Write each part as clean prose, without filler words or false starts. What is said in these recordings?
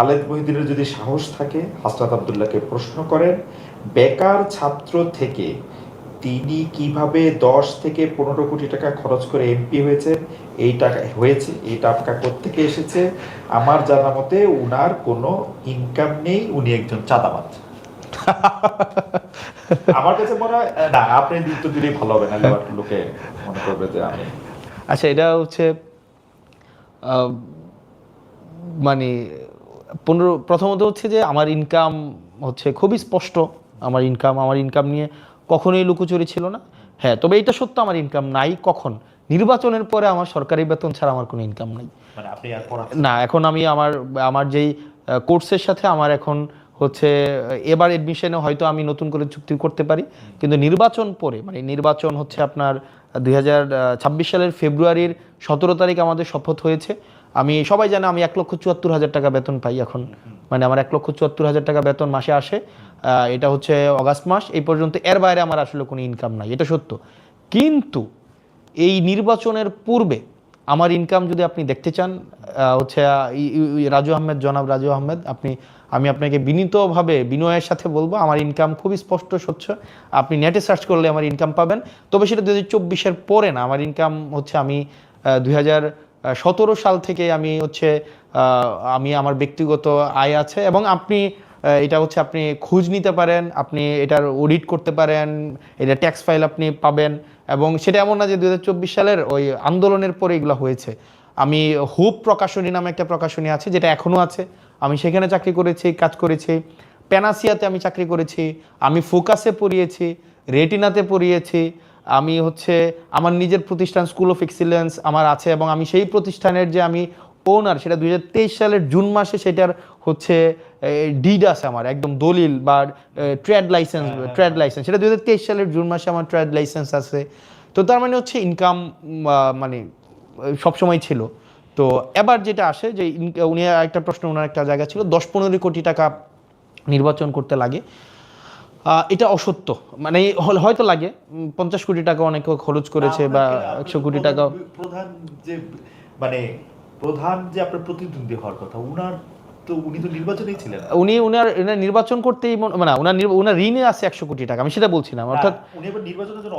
খালেদ মহিউদ্দিনের যদি সাহস থাকে হাসনাত আব্দুল্লাহকে প্রশ্ন করেন, বেকার ছাত্র থেকে তিনি কিভাবে 10 থেকে 15 কোটি টাকা খরচ করে এমপি হয়েছে, এই টাকা কোত্থেকে এসেছে? আমার জানা মতে উনার কোনো ইনকাম নেই, উনি একজন চাঁদাবাজ। আমার কাছে মনে হয় না, আপনি উত্তর দিলেই ভালো হবে, না লোকে মনে করবে যে আমি। আচ্ছা, এটা হচ্ছে মানে প্রথমত হচ্ছে যে আমার ইনকাম হচ্ছে খুবই স্পষ্ট। আমার ইনকাম নিয়ে কখনোই লুকোচুরি ছিল না। হ্যাঁ, তবে এটা সত্য, আমার ইনকাম নাই। কখন? নির্বাচনের পরে আমার সরকারি বেতন ছাড়া আমার কোনো ইনকাম নাই। মানে আপনি আর পড়াচ্ছেন না, এখন আমি আমার যেই কোর্সের সাথে আমার এখন হচ্ছে এবার এডমিশনে হয়তো আমি নতুন করে চুক্তি করতে পারি, কিন্তু নির্বাচন পরে, মানে নির্বাচন হচ্ছে আপনার 2026 সালের ফেব্রুয়ারির 17 তারিখ আমাদের শপথ হয়েছে। সবাই জানে আমি 1,74,000 টাকা বেতন পাই এখন। মানে আমার 1,74,000 টাকা বেতন মাসে আসে। এটা হচ্ছে অগাস্ট মাস এই পর্যন্ত। এর বাইরে আমার আসলে কোনো ইনকাম নাই, এটা সত্য। কিন্তু এই নির্বাচনের পূর্বে আমার ইনকাম যদি আপনি দেখতে চান, হচ্ছে জনাব রাজু আহমেদ, আমি আপনাকে বিনীতভাবে বিনয়ের সাথে বলবো, আমার ইনকাম খুবই স্পষ্ট স্বচ্ছ। আপনি নেটে সার্চ করলে আমার ইনকাম পাবেন। তবে সেটা 2024-এর পরে না। আমার ইনকাম হচ্ছে আমি 2017 সাল থেকে আমি হচ্ছে আমার ব্যক্তিগত আয় আছে, এবং এটা হচ্ছে আপনি খোঁজ নিতে পারেন, আপনি এটার অডিট করতে পারেন, এটা ট্যাক্স ফাইল আপনি পাবেন। এবং সেটা এমন না যে 2024 সালের ওই আন্দোলনের পরে এগুলো হয়েছে। আমি হোপ প্রকাশনী নামে একটা প্রকাশনী আছে, যেটা এখনও আছে, আমি সেখানে চাকরি করেছি, কাজ করেছি। প্যানাসিয়াতে আমি চাকরি করেছি, আমি ফোকাসে পড়িয়েছি, রেটিনাতে পড়িয়েছি। আমি হচ্ছে আমার নিজের প্রতিষ্ঠান স্কুল অফ এক্সিলেন্স আমার আছে, এবং আমি সেই প্রতিষ্ঠানের যে আমি ওনার, সেটা 2023 সালের জুন মাসে সেটার হচ্ছে ডিড আছে আমার, একদম দলিল বা ট্রেড লাইসেন্স সেটা 2023 সালের জুন মাসে আমার ট্রেড লাইসেন্স আছে। তো তার মানে হচ্ছে ইনকাম মানে সবসময় ছিল। তো এবার যেটা আসে যে উনি একটা প্রশ্ন, ওনার একটা জায়গা ছিল 10-15 কোটি টাকা নির্বাচন করতে লাগে। এটা অসত্য। মানে হয়তো লাগে 50 কোটি টাকা অনেকে খরচ করেছে, বা 100 কোটি টাকা। প্রধান যে আপনার প্রতিদ্বন্দ্বী হওয়ার কথা, উনি তো নির্বাচনেই ছিলেন। উনার নির্বাচন করতেই মানে উনার ঋণে আছে 100 কোটি টাকা, আমি সেটা বলছিলাম। অর্থাৎ উনি এবার নির্বাচনের জন্য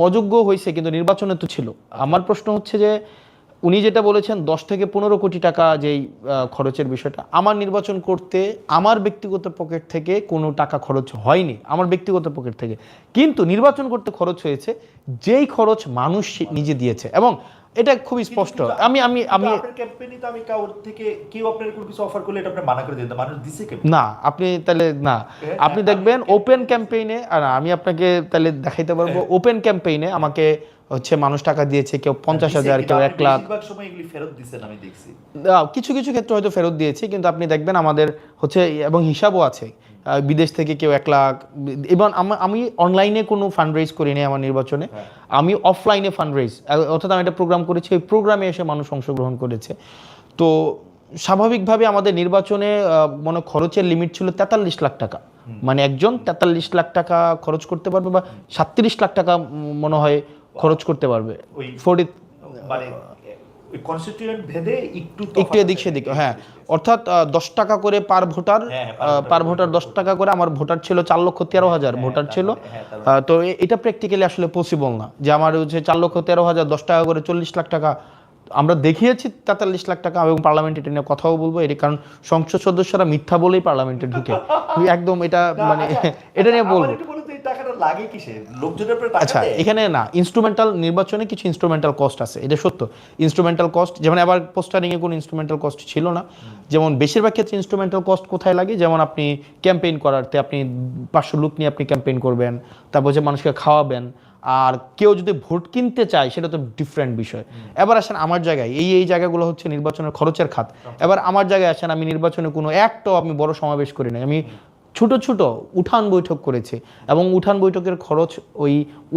অযোগ্য হয়েছে, কিন্তু নির্বাচনে তো ছিল। আমার প্রশ্ন হচ্ছে যে উনি যেটা বলেছেন 10 থেকে 15 কোটি টাকা যেই খরচের বিষয়টা, আমার নির্বাচন করতে আমার ব্যক্তিগত পকেট থেকে কোনো টাকা খরচ হয়নি, আমার ব্যক্তিগত পকেট থেকে। কিন্তু নির্বাচন করতে খরচ হয়েছে যেই খরচ মানুষ নিজে দিয়েছে, এবং এটা খুবই স্পষ্ট। না, আপনি তাহলে না, আপনি দেখবেন ওপেন ক্যাম্পেইনে, আর আমি আপনাকে তাহলে দেখাইতে পারবো, ওপেন ক্যাম্পেইনে আমাকে হচ্ছে মানুষ টাকা দিয়েছে, কেউ 50,000, কেউ 1 লাখ। কিছু কিছু ক্ষেত্রে হয়তো ফেরত দিয়েছি, কিন্তু আপনি দেখবেন আমাদের হচ্ছে, এবং হিসাবও আছে, বিদেশ থেকে কেউ 1 লাখ। এবং আমি অনলাইনে কোনো ফান্ড রেজ করিনি আমার নির্বাচনে, আমি অফলাইনে ফান্ড রেজ, অর্থাৎ আমি একটা প্রোগ্রাম করেছি, ওই প্রোগ্রামে এসে মানুষ অংশগ্রহণ করেছে। তো স্বাভাবিকভাবে আমাদের নির্বাচনে মনে খরচের লিমিট ছিল 43 লাখ টাকা। মানে একজন 43 লাখ টাকা খরচ করতে পারবে, বা 37 লাখ টাকা মনে হয় খরচ করতে পারবে। একটু এদিক সেদিক, হ্যাঁ। অর্থাৎ 10 টাকা করে পার ভোটার 10 টাকা করে। আমার ভোটার ছিল 4,13,000 ভোটার ছিল। তো এটা প্র্যাকটিক্যালি আসলে পসিবল না যে আমার হচ্ছে 4,13,000 10 টাকা করে 40 লাখ টাকা। আমরা দেখিয়েছি 43 লাখ টাকা, এবং পার্লামেন্টে এটা নিয়ে কথাও বলবো। এটা কারণ সংসদ সদস্যরা মিথ্যা বলেই পার্লামেন্টে ঢুকে, একদম এটা মানে এটা নিয়ে বলবো। আচ্ছা, এখানে না, ইনস্ট্রুমেন্টাল নির্বাচনে কিছু ইনস্ট্রুমেন্টাল কস্ট আছে, এটা সত্য। ইনস্ট্রুমেন্টাল কস্ট, যেমন আবার পোস্টারিংয়ে কোনো ইনস্ট্রুমেন্টাল কস্ট ছিল না। যেমন বেশিরভাগ ক্ষেত্রে ইনস্ট্রুমেন্টাল কস্ট কোথায় লাগে, যেমন আপনি ক্যাম্পেইন করাতে আপনি 500 লোক নিয়ে আপনি ক্যাম্পেইন করবেন, তারপর যে মানুষকে খাওয়াবেন। আর কেউ যদি ভোট কিনতে চায় সেটা তো ডিফারেন্ট বিষয়। এবার আসেন আমার জায়গায়, এই জায়গাগুলো হচ্ছে নির্বাচনের খরচের খাত। এবার আমার জায়গায় আসেন, আমি নির্বাচনে কোনো একটাও আমি বড় সমাবেশ করি নাই, আমি ছোট ছোট উঠান বৈঠক করেছে, এবং উঠান বৈঠকের খরচ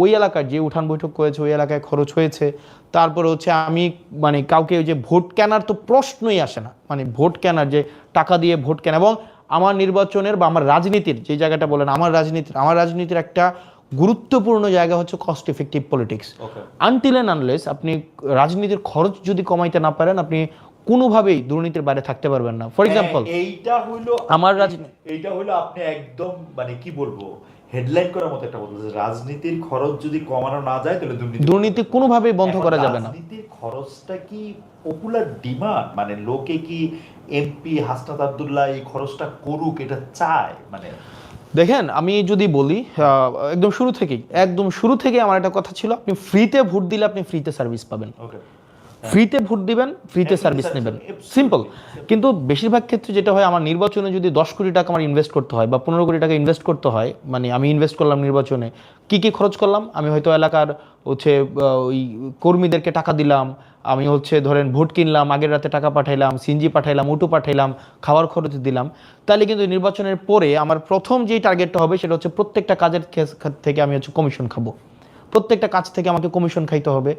ওই এলাকার যে উঠান বৈঠক করেছে ওই এলাকায় খরচ হয়েছে। তারপরে হচ্ছে আমি মানে কাউকে যে ভোট কেনার তো প্রশ্নই আসে না, মানে ভোট কেনার যে টাকা দিয়ে ভোট কেনা। এবং আমার নির্বাচনের বা আমার রাজনীতির যে জায়গাটা বলেন, আমার রাজনীতির একটা গুরুত্বপূর্ণ জায়গা হচ্ছে cost effective politics. Until and unless আপনি রাজনীতির খরচ যদি কমাইতে না পারেন, আপনি কোনোভাবেই দুর্নীতির বাইরে থাকতে পারবেন না। ফর এক্সাম্পল এইটা হইলো আপনি একদম মানে কি বলবো হেডলাইন করার মতো একটা বলতে, রাজনীতির খরচ যদি কমানো না যায় তাহলে দুর্নীতি কোনোভাবেই বন্ধ করা যাবে না। রাজনীতির খরচটা কি পপুলার ডিমান্ড, মানে লোকে কি এমপি হাসনাত আব্দুল্লাহ এই খরচটা করুক এটা চায়? মানে দেখেন, আমি যদি বলি একদম শুরু থেকে আমার একটা কথা ছিল, আপনি ফ্রিতে ভোট দিলে আপনি ফ্রিতে সার্ভিস পাবেন। ফ্রিতে ভোট দিবেন, ফ্রিতে সার্ভিস নেবেন, সিম্পল। কিন্তু বেশিরভাগ ক্ষেত্রে যেটা হয়, আমার নির্বাচনে যদি 10 কোটি টাকা আমার ইনভেস্ট করতে হয় বা 15 কোটি টাকা ইনভেস্ট করতে হয়, মানে আমি ইনভেস্ট করলাম নির্বাচনে, কি খরচ করলাম, আমি হয়তো এলাকার হচ্ছে ওই কর্মীদেরকে টাকা দিলাম, আমি হচ্ছে ধরেন ভোট কিনলাম, আগের রাতে টাকা পাঠাইলাম, সিএনজি পাঠাইলাম, অটো পাঠাইলাম, খাওয়ার খরচ দিলাম। তাহলে কিন্তু নির্বাচনের পরে আমার প্রথম যেই টার্গেটটা হবে সেটা হচ্ছে প্রত্যেকটা কাজের থেকে আমি হচ্ছে কমিশন খাবো, প্রত্যেকটা কাজ থেকে আমাকে কমিশন খাইতে হবে।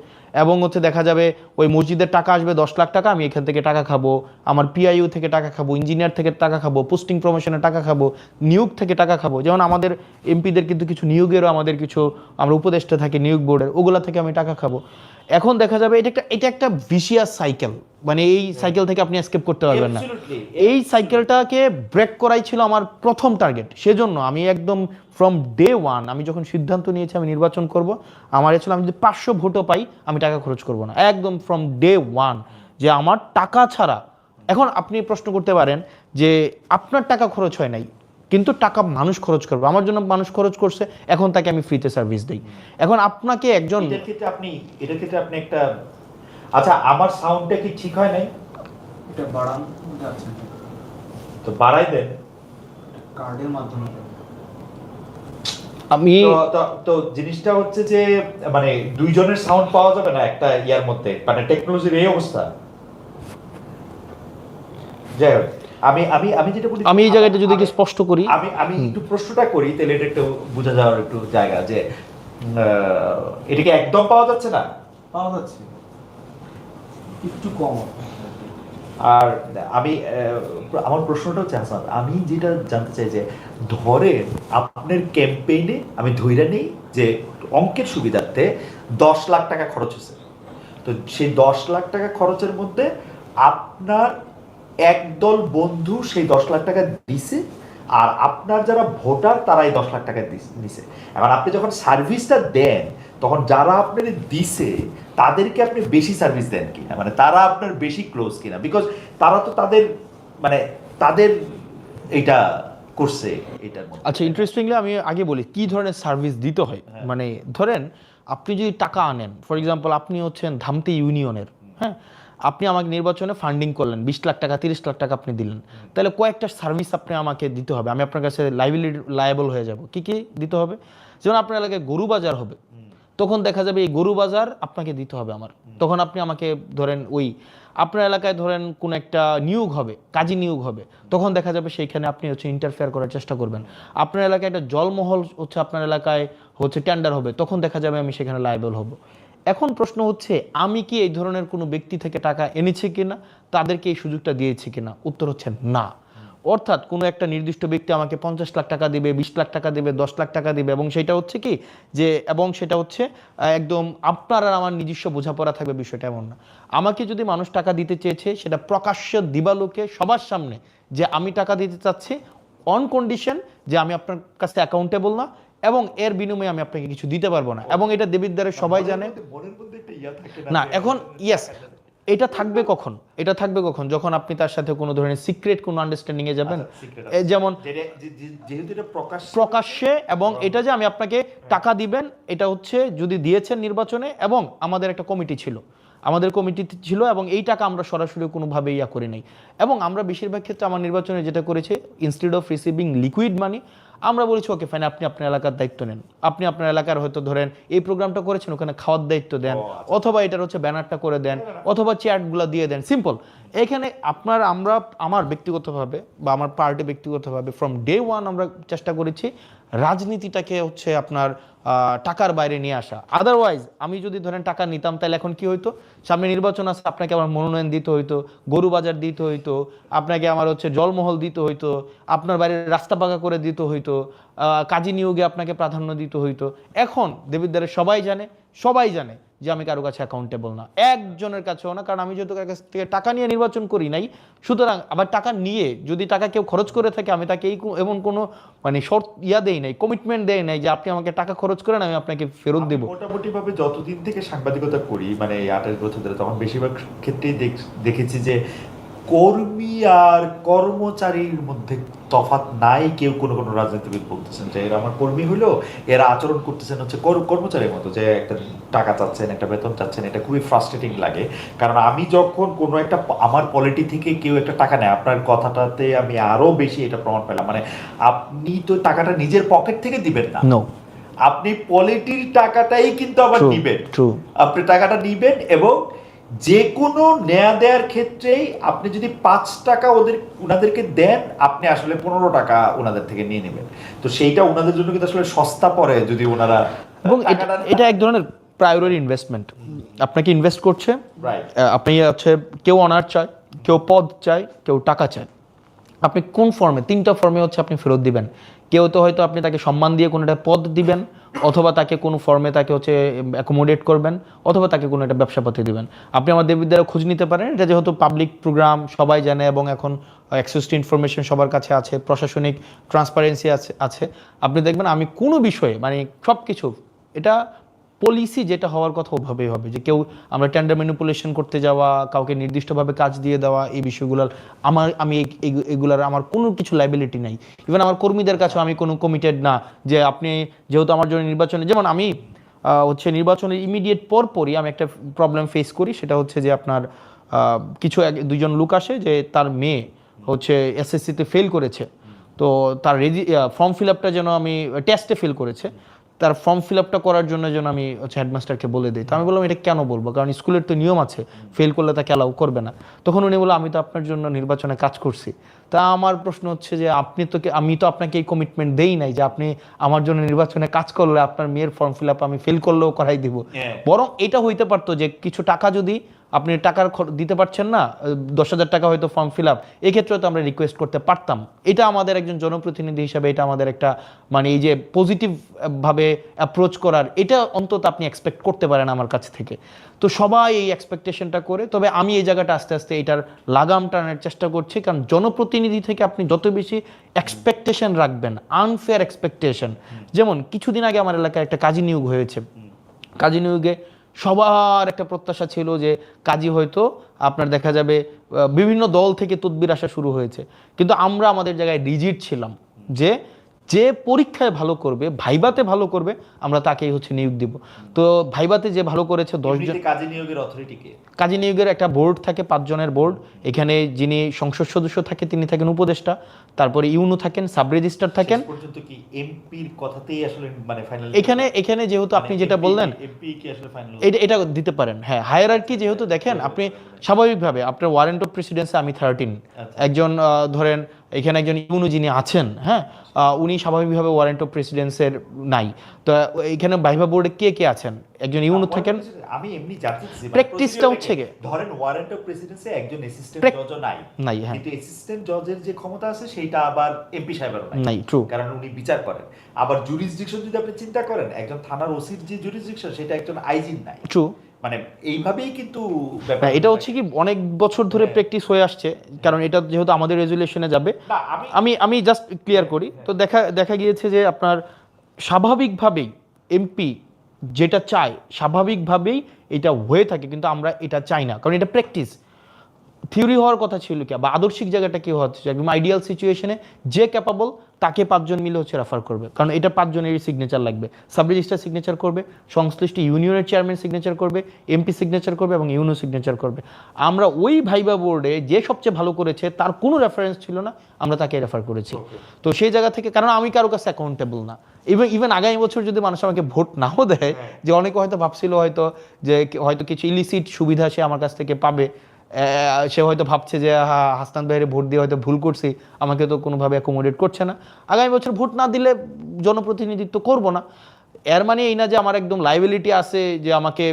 এবং হচ্ছে দেখা যাবে ওই মসজিদের টাকা আসবে 10 লাখ টাকা, আমি এখান থেকে টাকা খাবো, আমার পিআইইউ থেকে টাকা খাবো, ইঞ্জিনিয়ার থেকে টাকা খাবো, পোস্টিং প্রমোশনের টাকা খাবো, নিয়োগ থেকে টাকা খাবো। যেমন আমাদের এমপিদের কিন্তু কিছু নিয়োগেরও আমাদের কিছু আমরা উপদেষ্টা থাকি নিয়োগ বোর্ডের, ওগুলা থেকে আমি টাকা খাবো। এখন দেখা যাবে এটা একটা ভিশিয়াস সাইকেল, মানে এই সাইকেল থেকে আপনি এসকেপ করতে পারবেন না। এই সাইকেলটাকে ব্রেক করাই ছিল আমার প্রথম টার্গেট। সেজন্য আমি একদম ফ্রম ডে ওয়ান আমি যখন সিদ্ধান্ত নিয়েছি আমি নির্বাচন করব, আমার ছিল আমি যদি 500 ভোটও পাই আমি টাকা খরচ করব না, একদম ফ্রম ডে ওয়ান, যে আমার টাকা ছাড়া। এখন আপনি প্রশ্ন করতে পারেন যে আপনার টাকা খরচ হয় নাই, কিন্তু টাকা মানুষ খরচ করবে, আমার জন্য মানুষ খরচ করছে, এখন তাকে আমি ফ্রিতে সার্ভিস দিই। এখন আপনাকে একজন এটার ক্ষেত্রে আপনি একটা, আচ্ছা আমার সাউন্ডটা কি ঠিক হয় নাই? এটা বাড়ান যাচ্ছে তো বাড়াই দেন কার্ডের মাধ্যমে। আমি তো জিনিসটা হচ্ছে যে মানে দুইজনের সাউন্ড পাওয়া যাবে না একটা ইয়ার মধ্যে, মানে টেকনোলজির এই অবস্থা। যাই হোক, আমি যেটা বলি, আমি এই জায়গাটা যদি স্পষ্ট করি, আমি একটু প্রশ্নটা করি, তাহলে এটা একটু বোঝা যাওয়ার একটু জায়গা, যে এটা কি একদম পাওয়া যাচ্ছে না? পাওয়া যাচ্ছে একটু কম। আর আমি আমার প্রশ্নটা হচ্ছে হাসান, আমি যেটা জানতে চাই যে ধরেন আপনার ক্যাম্পেইনে আমি ধইরা নেই যে অঙ্কের সুবিধার্থে 10 লাখ টাকা খরচ হয়েছে, তো সেই 10 লাখ টাকা খরচের মধ্যে আপনার একদল বন্ধু সেই 10 লাখ টাকা দিছে, আর আপনার যারা ভোটার তারা এই 10 লাখ টাকা দিছে। এবার আপনি যখন সার্ভিসটা দেন তখন যারা আপনার দিছে তাদেরকে আপনি বেশি সার্ভিস দেন কিনা, মানে তারা আপনার বেশি ক্লোজ কিনা, বিকজ তারা তো তাদের এইটা করছে এটার মধ্যে। আচ্ছা, ইন্টারেস্টিংলি আমি আগে বলি কি ধরনের সার্ভিস দিতে হয়। মানে ধরেন আপনি যদি টাকা আনেন, ফর এক্সাম্পল আপনি হচ্ছেন ধামতি ইউনিয়নের, হ্যাঁ, আপনি আমাকে নির্বাচনে ফান্ডিং করলেন, 20 লাখ টাকা 30 লাখ টাকা আপনি দিলেন, তাহলে কয়েকটা সার্ভিস আপনি আমাকে দিতে হবে, আমি আপনার কাছে লায়াবল হয়ে যাব। কি দিতে হবে? যেমন আপনার এলাকায় গরু বাজার হবে, তখন দেখা যাবে এই গরু বাজার আপনাকে দিতে হবে আমার, তখন আপনি আমাকে ধরেন ওই আপনার এলাকায় ধরেন কোন একটা নিয়োগ হবে, কাজী নিয়োগ হবে, তখন দেখা যাবে সেইখানে আপনি হচ্ছে ইন্টারফেয়ার করার চেষ্টা করবেন। আপনার এলাকায় একটা জলমহল হচ্ছে আপনার এলাকায় হচ্ছে টেন্ডার হবে, তখন দেখা যাবে আমি সেখানে লায়াবল হব। এখন প্রশ্ন হচ্ছে আমি কি এই ধরনের কোনো ব্যক্তি থেকে টাকা এনেছি কিনা, তাদেরকে এই সুযোগটা দিয়েছি কিনা? উত্তর হচ্ছে না। অর্থাৎ কোনো একটা নির্দিষ্ট ব্যক্তি আমাকে 50 লাখ টাকা দিবে, 20 লাখ টাকা দিবে, 10 লাখ টাকা দিবে, এবং সেটা হচ্ছে কি যে সেটা হচ্ছে একদম আপনার আর আমার নিজস্ব বোঝাপড়া থাকবে, বিষয়টা এমন না। আমাকে যদি মানুষ টাকা দিতে চেয়েছে সেটা প্রকাশ্য দিবালোকে সবার সামনে যে আমি টাকা দিতে চাচ্ছি, অন কন্ডিশন যে আমি আপনার কাছে অ্যাকাউন্টেবল না, এবং এর বিনিময়ে আমি আপনাকে কিছু দিতে পারবো না, এবং এটা দেবিদ্বারে সবাই জানে না। এখন ইয়েস, এটা থাকবে কখন যখন আপনি তার সাথে কোনো ধরনের সিক্রেট কোনো আন্ডারস্ট্যান্ডিং এ যাবেন, যেমন যেহেতু এটা প্রকাশ্যে, এবং এটা যে আমি আপনাকে টাকা দিবেন, এটা হচ্ছে যদি দিয়েছেন নির্বাচনে, এবং আমাদের একটা কমিটি ছিল, এবং এই টাকা আমরা সরাসরি কোনোভাবে ইয়া করি নাই। এবং আমরা বেশিরভাগ ক্ষেত্রে আমার নির্বাচনে যেটা করেছি, instead of receiving liquid money, আমরা বলেছি ওকে ফাইন, আপনি আপনার এলাকার দায়িত্ব নেন, আপনি আপনার এলাকার হয়তো ধরেন এই প্রোগ্রামটা করেছেন, ওখানে খাওয়ার দায়িত্ব দেন, অথবা এটার হচ্ছে ব্যানারটা করে দেন, অথবা চেয়ারগুলো দিয়ে দেন, সিম্পল। এখানে আমার ব্যক্তিগতভাবে বা আমার পার্টি ব্যক্তিগতভাবে ফ্রম ডে ওয়ান আমরা চেষ্টা করেছি রাজনীতিটাকে হচ্ছে আপনার টাকার বাইরে নিয়ে আসা। আদারওয়াইজ আমি যদি ধরেন টাকা নিতাম, তাহলে এখন কি হইতো, সামনে নির্বাচন আছে, আপনাকে আমার মনোনয়ন দিতে হইতো, গরু বাজার দিতে হইতো, আপনাকে আমার হচ্ছে জলমহল দিতে হইতো, আপনার বাড়ির রাস্তা পাকা করে দিতে হইতো, কাজী নিয়োগে আপনাকে প্রাধান্য দিতে হইতো। এখন দেবিদ্বারে সবাই জানে যে আমি কারো কাছে অ্যাকাউন্টেবল না, একজনের কাছেও না, কারণ আমি যেহেতু কারো কাছ থেকে টাকা নিয়ে নির্বাচন করি নাই, সুতরাং আবার টাকা নিয়ে যদি টাকা কেউ খরচ করে থাকে আমি তাকে এমন কোনো মানে শর্ত দেই নাই, কমিটমেন্ট দেই নাই যে আপনি আমাকে টাকা খরচ করেন আমি আপনাকে ফেরত দেবো। মোটামুটি ভাবে যতদিন থেকে সাংবাদিকতা করি, মানে এই 28 বছর ধরে, তখন বেশিরভাগ ক্ষেত্রেই দেখেছি যে কর্মী আর কর্মচারীর মধ্যে তফাৎ নাই। কেউ কোনো কোনো রাজনীতিবিদ বলতেছেন যে এরা আমার কর্মী হলো, এরা আচরণ করতেছেন হচ্ছে কর্মচারীর মতো, যে একটা টাকা চাচ্ছেন, একটা বেতন চাচ্ছেন। এটা খুবই ফ্রাস্ট্রেটিং লাগে, কারণ আমি যখন কোনো একটা আমার পলিটি থেকে কেউ একটা টাকা নেয়, আপনার কথাটাতে আমি আরো বেশি এটা প্রমাণ পেলাম, মানে আপনি তো টাকাটা নিজের পকেট থেকে দিবেন না, নো, আপনি পলিটির টাকাটাই কিন্তু আবার নিবেন। আপনি টাকাটা নিবেন এবং যে কোনো নেয়া দেওয়ার ক্ষেত্রেই আপনি যদি 5 টাকা ওনাদেরকে দেন, আপনি আসলে 15 টাকা ওনাদের থেকে নিয়ে নেবেন। তো সেইটা ওনাদের জন্য কিন্তু আসলে সস্তা পড়ে যদি ওনারা, এবং এটা এক ধরনের প্রায়োরিটি ইনভেস্টমেন্ট। আপনাকে ইনভেস্ট করছে, আপনি হচ্ছে কেউ অনার চায়, কেউ পদ চায়, কেউ টাকা চায়। আপনি কোন ফর্মে, 3টা ফর্মে হচ্ছে আপনি ফেরত দিবেন। কেউ তো হয়তো আপনি তাকে সম্মান দিয়ে কোনো একটা পদ দিবেন, অথবা তাকে কোনো ফর্মে তাকে হচ্ছে অ্যাকোমোডেট করবেন, অথবা তাকে কোনো একটা ব্যবসাপাতি দিবেন। আপনি আমার দেববিদ্যালয়ে খোঁজ নিতে পারেন, এটা যেহেতু পাবলিক প্রোগ্রাম সবাই জানে এবং এখন অ্যাক্সেস টু ইনফরমেশন সবার কাছে আছে, প্রশাসনিক ট্রান্সপারেন্সি আছে। আপনি দেখবেন আমি কোনো বিষয়ে মানে সব কিছু, এটা পলিসি যেটা হওয়ার কথা ওভাবেই হবে, যে কেউ আমরা টেন্ডার ম্যানিপুলেশন করতে যাওয়া, কাউকে নির্দিষ্টভাবে কাজ দিয়ে দেওয়া, এই বিষয়গুলোর আমি এগুলার আমার কোনো কিছু লাইবিলিটি নাই। ইভেন আমার কর্মীদের কাছেও আমি কোনো কমিটেড না যে আপনি যেহেতু আমার জন্য নির্বাচনে, যেমন আমি হচ্ছে নির্বাচনের ইমিডিয়েট পরপরই আমি একটা প্রবলেম ফেস করি, সেটা হচ্ছে যে আপনার কিছু দুইজন লোক আসে যে তার মেয়ে হচ্ছে এসএসসিতে ফেল করেছে, তো তার ফর্ম ফিল আপটা যেন আমি টেস্টে ফেল করেছে, তার ফর্ম ফিল আপটা করার জন্য যেন আমি হচ্ছে হেডমাস্টারকে বলে দিই। তো আমি বললাম এটা কেন বলবো, কারণ স্কুলের তো নিয়ম আছে, ফেল করলে তাকে অ্যালাউ করবে না। তখন উনি বললো আমি তো আপনার জন্য নির্বাচনে কাজ করছি। তা আমার প্রশ্ন হচ্ছে যে আমি তো আপনাকে এই কমিটমেন্ট দেই নাই যে আপনি আমার জন্য নির্বাচনে কাজ করলে আপনার মেয়ের ফর্ম ফিল আপ আমি ফেল করলেও করাই দিব। বরং এটা হইতে পারতো যে কিছু টাকা যদি আপনি টাকার দিতে পারছেন না, 10,000 টাকা হয়তো ফর্ম ফিল আপ, এক্ষেত্রে তো আমরা রিকোয়েস্ট করতে পারতাম। এটা আমাদের একজন জনপ্রতিনিধি হিসাবে এটা আমাদের একটা মানে এই যে পজিটিভ ভাবে অ্যাপ্রোচ করার, এটা অন্তত আপনি এক্সপেক্ট করতে পারেন আমার কাছ থেকে। তো সবাই এই এক্সপেকটেশনটা করে, তবে আমি এই জায়গাটা আস্তে আস্তে এটার লাগাম টানার চেষ্টা করছি, কারণ জনপ্রতিনিধি থেকে আপনি যত বেশি এক্সপেকটেশন রাখবেন, আনফেয়ার এক্সপেকটেশন, যেমন কিছুদিন আগে আমার এলাকায় একটা কাজী নিয়োগ হয়েছে, কাজী নিয়োগে সবার একটা প্রত্যাশা ছিল যে কাজী হয়তো আপনার দেখা যাবে বিভিন্ন দল থেকে তদবির আসা শুরু হয়েছে, কিন্তু আমরা আমাদের জায়গায় রিজিড ছিলাম যে পরীক্ষায় ভালো করবে, ভাইবাতে ভালো করবে, আমরা তাকেই হচ্ছে নিয়োগ দিব। তো ভাইবাতে যে ভালো করেছে 10 জন। কাজী নিয়োগের অথরিটিকে, কাজী নিয়োগের একটা বোর্ড থাকে, 5 জনের বোর্ড। এখানে যিনি সংসদ সদস্য থাকে তিনি থাকেন উপদেষ্টা, তারপরে ইউনো থাকেন, সাব রেজিস্ট্রার থাকেন। পর্যন্ত কি এমপির কথাতেই আসলে মানে ফাইনাল, এখানে যেহেতু আপনি যেটা বললেন এমপি কি আসলে ফাইনাল এটা দিতে পারেন। হ্যাঁ, হায়ারার্কি যেহেতু দেখেন আপনি স্বাভাবিকভাবে আপনার ওয়ারেন্ট অফ প্রেসিডেন্সি আমি 13, একজন ধরেন এখানে একজন ইউনো যিনি আছেন, হ্যাঁ, উনি স্বাভাবিকভাবে ওয়ারেন্ট অফ প্রেসিডেন্সের নাই। তো এখানে ভাইভা বোর্ডে কে আছেন, একজন ইউনো থাকেন। আমি এমনি জানতে চাইছি প্র্যাকটিসটা হচ্ছে কি, ধরেন ওয়ারেন্ট অফ প্রেসিডেন্সি একজন অ্যাসিস্ট্যান্ট জজও নাই, হ্যাঁ, কিন্তু অ্যাসিস্ট্যান্ট জজের যে ক্ষমতা আছে সেটা আবার এমপি সাহেবেরও নাই, ট্রু, কারণ উনি বিচার করেন। আবার জুরিসডিকশন যদি আপনি চিন্তা করেন, একজন থানার ওসির যে জুরিসডিকশন সেটা একজন আইজির নাই, ট্রু। মানে এইভাবেই কিন্তু এটা হচ্ছে কি অনেক বছর ধরে প্র্যাকটিস হয়ে আসছে, কারণ এটা যেহেতু আমাদের রেজুলেশনে যাবে। আমি জাস্ট ক্লিয়ার করি। তো দেখা গিয়েছে যে আপনার স্বাভাবিকভাবেই এমপি যেটা চায় স্বাভাবিকভাবেই এটা হয়ে থাকে, কিন্তু আমরা এটা চাই না, কারণ এটা প্র্যাকটিস। থিওরি হওয়ার কথা ছিল কি, বা আদর্শিক জায়গাটা কি হচ্ছে, একদম আইডিয়াল সিচুয়েশনে যে ক্যাপাবল তাকে 5 জন মিলে হচ্ছে রেফার করবে, কারণ এটা 5 জনেরই সিগনেচার লাগবে। সাব রেজিস্ট্রার সিগনেচার করবে, সংশ্লিষ্ট ইউনিয়নের চেয়ারম্যান সিগনেচার করবে, এমপি সিগনেচার করবে এবং ইউনো সিগনেচার করবে। আমরা ওই ভাইবা বোর্ডে যে সবচেয়ে ভালো করেছে তার কোনো রেফারেন্স ছিল না, আমরা তাকে রেফার করেছি। তো সেই জায়গা থেকে, কারণ আমি কারো কাছে অ্যাকাউন্টেবল না, ইভেন আগামী বছর যদি মানুষ আমাকে ভোট নাও দেয়, যে অনেকে হয়তো ভাবছিল যে হয়তো কিছু ইলিসিট সুবিধা সে আমার কাছ থেকে পাবে, সে হয়তো ভাবছে যে হাসনাত ভাইয়ের ভোট দিয়ে হয়তো ভুল করছি, আমাকে তো কোনোভাবে অ্যাকোমোডেট করছে না, আগামী বছর ভোট না দিলে জনপ্রতিনিধিত্ব করব না। এর মানে এই না যে আমার একদম লাইবিলিটি আছে যে আমাকে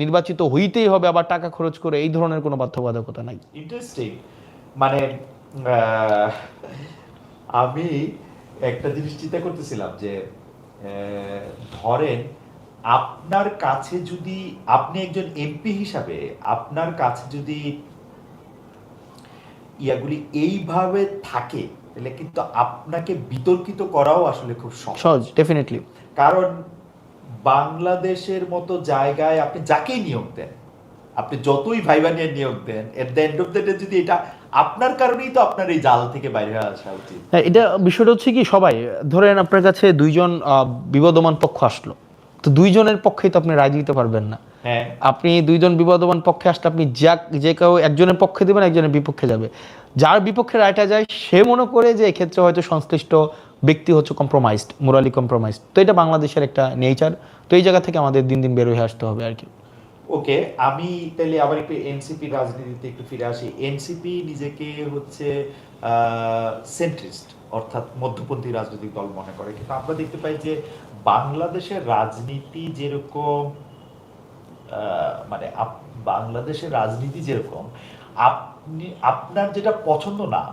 নির্বাচিত হইতেই হবে আবার টাকা খরচ করে, এই ধরনের কোনো বাধ্যবাধকতা নাই। ইন্টারেস্টিং। মানে আমি একটা জিনিস চিন্তা করতেছিলাম যে ধরেন আপনার কাছে যদি, আপনি একজন এমপি হিসাবে আপনার কাছে যদি ইয়াগুলি এইভাবে থাকে, তাহলে কিন্তু আপনাকে বিতর্কিত করাও আসলে খুব সহজ। সহজ, ডেফিনেটলি। কারণ বাংলাদেশের মতো জায়গায় আপনি যাকেই নিয়োগ দেন, আপনি যতই ভাইবা নিয়ে নিয়োগ দেন, at the end of the day যদি এটা আপনার কারণেই তো আপনার এই জাল থেকে বাইরে আসা উচিত। হ্যাঁ, এটা বিষয়টা হচ্ছে কি, সবাই ধরেন আপনার কাছে দুইজন বিবাদমান পক্ষ আসলো, তো দুইজনের পক্ষেই তো আপনি রায় দিতে পারবেন না। হ্যাঁ, আপনি দুইজন বিবাদমান পক্ষে আসলে আপনি যে কেউ একজনের পক্ষে দেবেন, একজনের বিপক্ষে যাবে। যার বিপক্ষে রায়টা যায় সে মনে করে যে এক্ষেত্রে হয়তো সংশ্লিষ্ট ব্যক্তি হচ্ছে কম্প্রোমাইজড, মোরালি কম্প্রোমাইজড। তো এটা বাংলাদেশের একটা নেচার। তো এই জায়গা থেকে আমাদের দিন দিন বের হয়ে আসতে হবে আর কি। ওকে, আমি তাহলে আবার একটু এনসিপি রাজনীতিতে একটু ফিরে আসি। এনসিপি নিজেকে হচ্ছে সেন্ট্রিস্ট, অর্থাৎ মধ্যপন্থী রাজনৈতিক দল মনে করে, কিন্তু আমরা দেখতে পাই যে বাংলাদেশের রাজনীতি যেরকম মানে বাংলাদেশের রাজনীতি যেরকম, আপনি আপনার যেটা পছন্দ না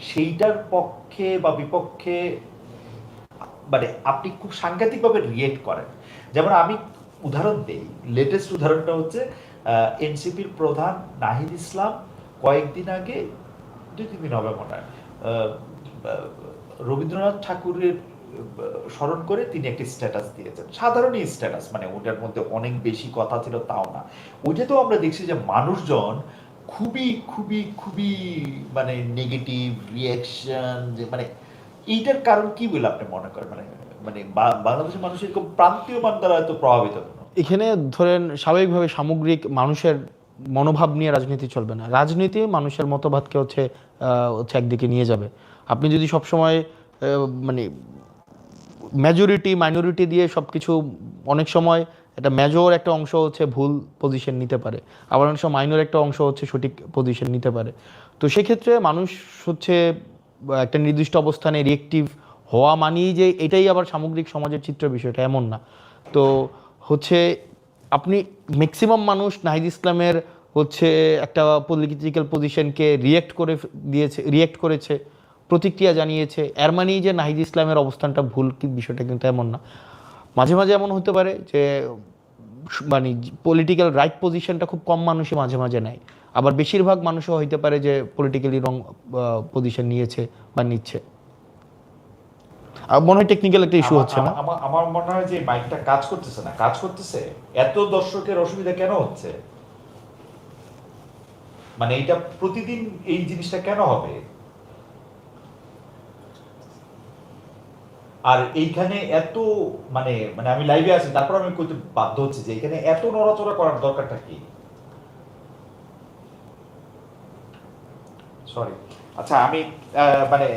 সেইটার পক্ষে বা বিপক্ষে মানে আপনি খুব সাংঘাতিকভাবে রিয়েক্ট করেন। যেমন আমি উদাহরণ দেই, লেটেস্ট উদাহরণটা হচ্ছে এনসিপির প্রধান নাহিদ ইসলাম কয়েকদিন আগে, 2-3 দিন হবে মনে হয়, রবীন্দ্রনাথ ঠাকুরের স্মরণ করে তিনি একটি স্ট্যাটাস দিয়েছেন। সাধারণই স্ট্যাটাস, মানে ওটার মধ্যে অনেক বেশি কথা ছিল তাও না। ওইটা তো আমরা দেখছি যে মানুষজন খুবই খুবই খুবই মানে নেগেটিভ রিয়াকশন, যে মানে এইটার কারণ কি বলে আপনি মনে করেন? মানে মানে বাংলাদেশের মানুষ এরকম প্রান্তীয় মান দ্বারা এত প্রভাবিত কেন? এখানে ধরেন স্বাভাবিকভাবে সামগ্রিক মানুষের মনোভাব নিয়ে রাজনীতি চলবে না। রাজনীতি মানুষের মতবাদকে হচ্ছে একদিকে নিয়ে যাবে। আপনি যদি সবসময় মানে মেজরিটি মাইনরিটি দিয়ে সব কিছু, অনেক সময় একটা মেজর একটা অংশ হচ্ছে ভুল পজিশন নিতে পারে, আবার অনেক সময় মাইনর একটা অংশ হচ্ছে সঠিক পজিশন নিতে পারে। তো সেক্ষেত্রে মানুষ হচ্ছে একটা নির্দিষ্ট অবস্থানে রিয়েক্টিভ হওয়া মানেই যে এটাই আবার সামগ্রিক সমাজের চিত্র, বিষয়টা এমন না। তো হচ্ছে আপনি ম্যাক্সিমাম মানুষ নাহিদ ইসলামের হচ্ছে একটা পলিটিক্যাল পজিশনকে রিয়েক্ট করেছে, প্রতিক্রিয়া জানিয়েছে, এর মানেই যে নাহিদ ইসলামের অবস্থানটা ভুল, কি বিষয়টা কিন্তু এমন না। মাঝে মাঝে এমন হতে পারে যে মানে পলিটিক্যাল রাইট পজিশনটা খুব কম মানুষই মাঝে মাঝে নেয়, আবার বেশিরভাগ মানুষও হইতে পারে যে পলিটিক্যালি রং পজিশন নিয়েছে বা নিচ্ছে। আর মনে হয় টেকনিক্যাল একটা ইস্যু হচ্ছে না? আমার মনে হয় যে মাইকটা কাজ করতেছে না। কাজ করতেছে, এত দর্শকের অসুবিধা কেন হচ্ছে? মানে এটা প্রতিদিন এই জিনিসটা কেন হবে? আর এইখানে এত মানে মানে আমি লাইভে আছি, তারপর আমি কইতে বাধ্য হচ্ছি যে এখানে এত নড়াচড়া করার দরকারটা কি? সরি। আচ্ছা, আমি মানে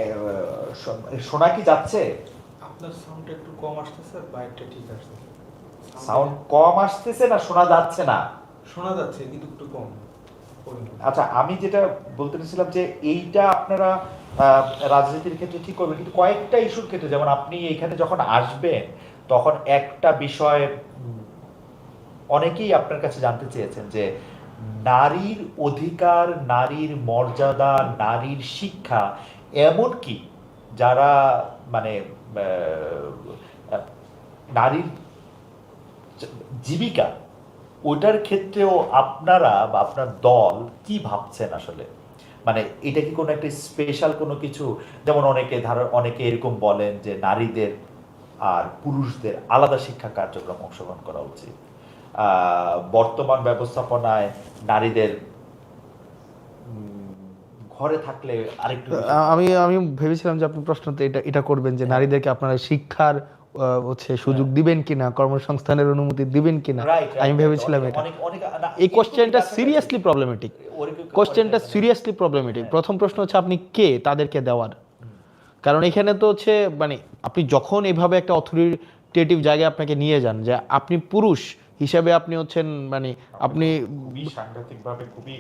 শোনা কি যাচ্ছে? আপনার সাউন্ডটা একটু কম আসতেছে, বাইকটা ঠিক আসছে। সাউন্ড কম আসতেছে না শোনা যাচ্ছে না? শোনা যাচ্ছে কিন্তু একটু কম। আচ্ছা, আমি যেটা বলতে চাইছিলাম যে এইটা আপনারা রাজনীতির ক্ষেত্রে ঠিক করবেন, কিন্তু কয়েকটা ইস্যুর ক্ষেত্রে, যেমন আপনি এখানে যখন আসবেন তখন একটা বিষয় অনেকেই আপনার কাছে জানতে চেয়েছেন যে নারীর অধিকার, নারীর মর্যাদা, নারীর শিক্ষা, এমনকি যারা মানে নারীর জীবিকা, ওটার ক্ষেত্রেও আপনারা বা আপনার দল কি ভাবছেন আসলে? মানে এটা কি কোনো একটা স্পেশাল কোনো কিছু, যেমন অনেকে এরকম বলেন যে নারীদের আর পুরুষদের আলাদা শিক্ষা কার্যক্রম অংশগ্রহণ করা উচিত, বর্তমান ব্যবস্থাপনায় নারীদের ঘরে থাকলে আরেকটু আমি ভেবেছিলাম যে আপনি প্রশ্নতে এটা করবেন যে নারীদেরকে আপনারা শিক্ষার সুযোগ দিবেন কিনা, কর্মসংস্থানের অনুমতি দিবেন কিনা। আমি ভেবেছিলাম এটা। এই কোশ্চেনটা সিরিয়াসলি প্রবলেমেটিক। প্রথম প্রশ্ন হচ্ছে আপনি কে তাদেরকে দেওয়ার? কারণ এখানে তো হচ্ছে মানে আপনি যখন এভাবে একটা অথরিটেটিভ জায়গায় আপনাকে নিয়ে যান, যে আপনি পুরুষ হিসেবে আপনি হচ্ছেন মানে আপনি খুবই সাংঘাতিকভাবে খুবই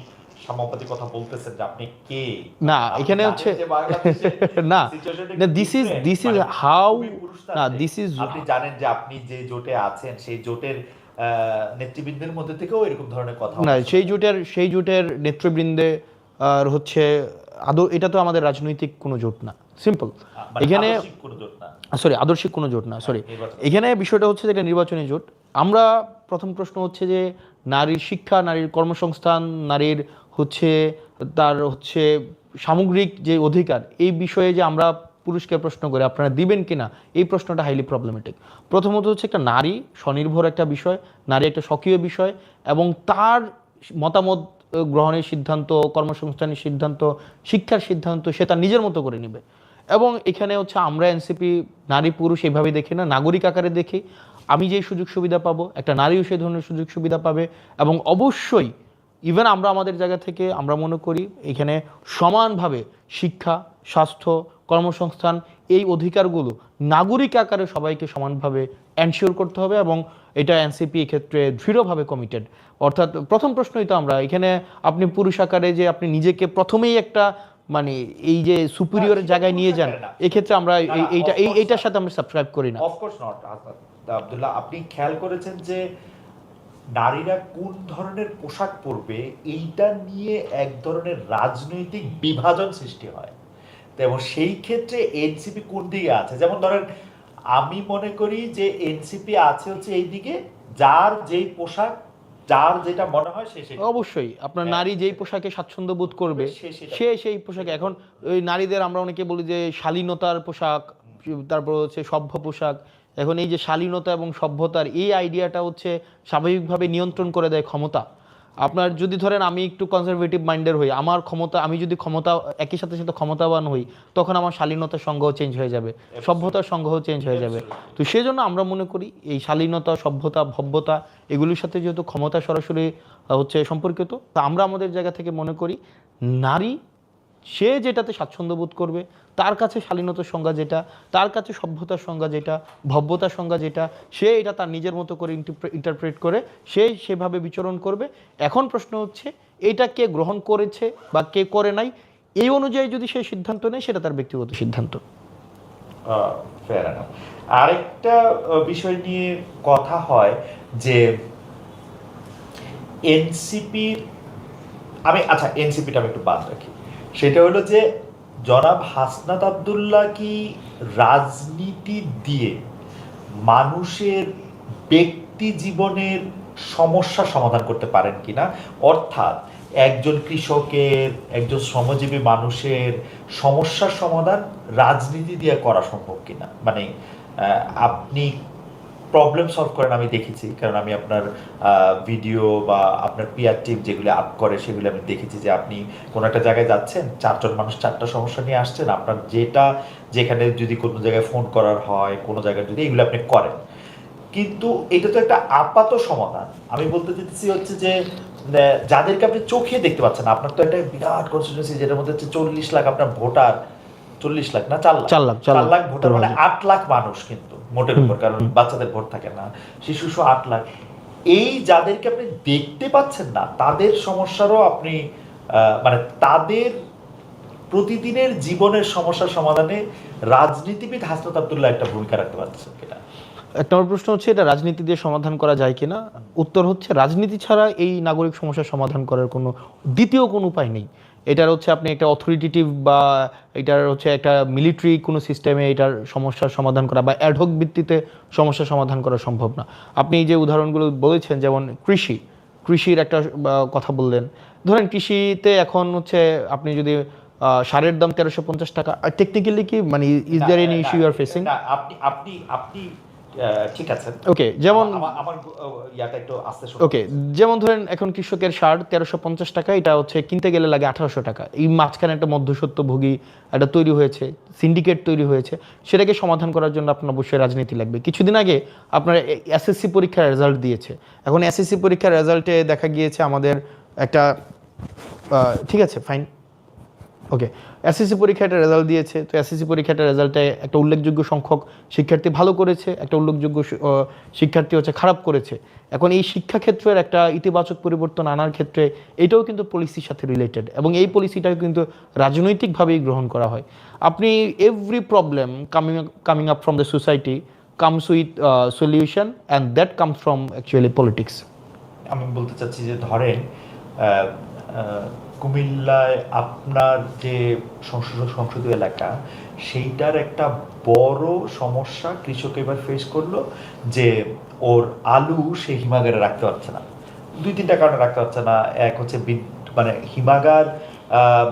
সমাপতি কথা বলতেছেন যে আপনি কে। না, এখানে হচ্ছে না, দিস ইজ হাউ, না দিস ইজ, আপনি জানেন যে আপনি যে জোটে আছেন সেই জোটের নেতৃবৃন্দের মধ্যে থেকেও এরকম ধরনের কথা না, সেই জোটের নেতৃবৃন্দে আর হচ্ছে এটা তো আমাদের রাজনৈতিক কোনো জোট না, সিম্পল। এখানে কোনো জোট না, আদর্শিক কোনো জোট না, সরি। এখানে বিষয়টা হচ্ছে যে এটা নির্বাচনী জোট। আমরা প্রথম প্রশ্ন হচ্ছে যে নারীর শিক্ষা, নারীর কর্মসংস্থান, নারীর হচ্ছে তার হচ্ছে সামগ্রিক যে অধিকার, এই বিষয়ে যে আমরা পুরুষকে প্রশ্ন করে আপনারা দিবেন কিনা, এই প্রশ্নটা হাইলি প্রবলেমেটিক। প্রথমত হচ্ছে একটা নারী স্বনির্ভর একটা বিষয়, নারী একটা স্বকীয় বিষয়, এবং তার মতামত গ্রহণের সিদ্ধান্ত, কর্মসংস্থানের সিদ্ধান্ত, শিক্ষার সিদ্ধান্ত সে তার নিজের মতো করে নেবে। এবং এখানে হচ্ছে আমরা এনসিপি নারী পুরুষ এইভাবে দেখি না, নাগরিক আকারে দেখি। আমি যেই সুযোগ সুবিধা পাবো, একটা নারীও সেই ধরনের সুযোগ সুবিধা পাবে। এবং অবশ্যই ইভেন আমরা আমাদের জায়গা থেকে আমরা মনে করি এখানে সমানভাবে শিক্ষা, স্বাস্থ্য, কর্মসংস্থান, এই অধিকারগুলো নাগরিক আকারে সবাইকে সমানভাবে এনশিওর করতে হবে, এবং এটা এনসিপি এক্ষেত্রে দৃঢ়ভাবে কমিটেড। অর্থাৎ প্রথম প্রশ্নই তো আমরা এখানে, আপনি পুরুষ আকারে যে আপনি নিজেকে প্রথমেই একটা মানে এই যে সুপিরিয়র জায়গায় নিয়ে যান, এক্ষেত্রে আমরা এইটার সাথে আমরা সাবস্ক্রাইব করি না। অফকোর্স নট আব্দুল্লাহ, আপনি খেয়াল করেছেন যে নারীরা কোন ধরনের পোশাক পরবে এইটা নিয়ে এক ধরনের রাজনৈতিক বিভাজন সৃষ্টি হয়। এবং সেই ক্ষেত্রে এনসিপি কোন দিকে আছে, যেমন ধরেন আমি মনে করি যে এনসিপি আছে হচ্ছে এই দিকে, যার যেই পোশাক যার যেটা মনে হয় সে সেটা। অবশ্যই আপনার নারী যেই পোশাকে স্বাচ্ছন্দ্য বোধ করবে সে সেই পোশাকে। এখন ওই নারীদের আমরা অনেকে বলি যে শালীনতার পোশাক, তারপর হচ্ছে সভ্য পোশাক। এখন এই যে শালীনতা এবং সভ্যতার এই আইডিয়াটা হচ্ছে স্বাভাবিকভাবে নিয়ন্ত্রণ করে দেয় ক্ষমতা। আপনার যদি ধরেন আমি একটু কনজারভেটিভ মাইন্ডের হই, আমার ক্ষমতা, আমি যদি ক্ষমতা একই সাথে সাথে ক্ষমতাবান হই, তখন আমার শালীনতার সঙ্গও চেঞ্জ হয়ে যাবে, সভ্যতার সঙ্গও চেঞ্জ হয়ে যাবে। তো সেই জন্য আমরা মনে করি এই শালীনতা, সভ্যতা, ভব্যতা এগুলির সাথে যেহেতু ক্ষমতা সরাসরি হচ্ছে সম্পর্কিত, তা আমরা আমাদের জায়গা থেকে মনে করি নারী সে যেটাতে স্বাচ্ছন্দ্য বোধ করবে, তার কাছে শালীনতার সংজ্ঞা যেটা, তার কাছে সভ্যতার সংজ্ঞা যেটা, ভব্যতার সংজ্ঞা যেটা, সে এটা তার নিজের মতো করে ইন্টারপ্রেট করে সে সেভাবে বিচরণ করবে। এখন প্রশ্ন হচ্ছে এটা কে গ্রহণ করেছে বা কে করে নাই, এই অনুযায়ী যদি সে সিদ্ধান্ত নেয় সেটা তার ব্যক্তিগত সিদ্ধান্ত। Fair enough. আরেকটা বিষয় নিয়ে কথা হয় যে এনসিপির, আচ্ছা এনসিপিটা আমি একটু বাদ রাখি, সেটা হলো যে জনাব হাসনাত আব্দুল্লাহ কি রাজনীতি দিয়ে মানুষের ব্যক্তি জীবনের সমস্যা সমাধান করতে পারেন কিনা, অর্থাৎ একজন কৃষকের, একজন শ্রমজীবী মানুষের সমস্যার সমাধান রাজনীতি দিয়ে করা সম্ভব কিনা। মানে আপনি প্রবলেম সলভ করেন আমি দেখেছি, কারণ আমি আপনার ভিডিও বা আপনার পিআর টিম যেগুলো আপ করে সেগুলো আমি দেখেছি যে আপনি কোনো একটা জায়গায় যাচ্ছেন, চারজন মানুষ চারটা সমস্যা নিয়ে আসছেন, আপনার যেখানে যদি কোনো জায়গায় ফোন করার হয়, কোনো জায়গায় যদি এগুলো আপনি করেন, কিন্তু এটা তো একটা আপাত সমাধান। আমি বলতে চাইছি হচ্ছে যে যাদেরকে আপনি চোখে দেখতে পাচ্ছেন, আপনার তো একটা বিরাট কনস্টিটিউয়েন্সি যেটার মধ্যে হচ্ছে 40 লাখ আপনার ভোটার, 40 লাখ না 4 লাখ ভোটার, মানে 8 লাখ মানুষ কিন্তু মোটের উপর, কারণ বাচ্চাদের ভোট থাকে না, শিশু 8 লাখ। এই যাদেরকে আপনি দেখতে পাচ্ছেন না তাদের সমস্যারও আপনি মানে তাদের প্রতিদিনের জীবনের সমস্যার সমাধানে রাজনীতিবিদ হাসনাত আব্দুল্লাহ একটা ভূমিকা রাখতে পারছেন কিনা। এক নম্বর প্রশ্ন হচ্ছে এটা রাজনীতি দিয়ে সমাধান করা যায় কিনা, উত্তর হচ্ছে রাজনীতি ছাড়া এই নাগরিক সমস্যার সমাধান করার কোনো দ্বিতীয় কোনো উপায় নেই। এটার হচ্ছে আপনি একটা অথরিটেটিভ বা এটার হচ্ছে একটা মিলিটারি কোনো সিস্টেমে এটার সমস্যার সমাধান করা বা অ্যাডহক ভিত্তিতে সমস্যার সমাধান করা সম্ভব না। আপনি এই যে উদাহরণগুলো বলেছেন, যেমন কৃষির একটা কথা বললেন, ধরেন কৃষিতে এখন হচ্ছে আপনি যদি সারের দাম 1350 টাকা, টেকনিক্যালি কি মানে is there any issue you are facing? আপনি ঠিক আছে, ওকে, যেমন আমার ইয়াটা একটু আস্তে শুনুন। ওকে, যেমন ধরেন এখন কৃষকের সার 1350 টাকা, এটা হচ্ছে কিনতে গেলে লাগে 1800 টাকা। এই মাঝখানে একটা মধ্যস্বত্বভোগী একটা তৈরি হয়েছে, সিন্ডিকেট তৈরি হয়েছে, সেটাকে সমাধান করার জন্য আপনার অবশ্যই রাজনীতি লাগবে। কিছুদিন আগে আপনার এসএসসি পরীক্ষার রেজাল্ট দিয়েছে, এখন এসএসসি পরীক্ষার রেজাল্টে দেখা গিয়েছে আমাদের একটা ঠিক আছে ফাইন, ওকে, এসএসসি পরীক্ষাটা রেজাল্ট দিয়েছে, তো এসএসসি পরীক্ষাটা রেজাল্টে একটা উল্লেখযোগ্য সংখ্যক শিক্ষার্থী ভালো করেছে, একটা উল্লেখযোগ্য শিক্ষার্থী হচ্ছে খারাপ করেছে। এখন এই শিক্ষাক্ষেত্রের একটা ইতিবাচক পরিবর্তন আনার ক্ষেত্রে এটাও কিন্তু পলিসির সাথে রিলেটেড, এবং এই পলিসিটাও কিন্তু রাজনৈতিকভাবেই গ্রহণ করা হয়। আপনি every problem coming up from the society comes with solution, and that comes from actually politics. আমি বলতে চাচ্ছি যে ধরেন কুমিল্লায় আপনার যে সংসদীয় এলাকা সেইটার একটা বড় সমস্যা কৃষক এবার ফেস করলো যে ওর আলু সে হিমাগারে রাখতে পারছে না। 2-3টা কারণে রাখতে পারছে না। এক হচ্ছে মানে হিমাগার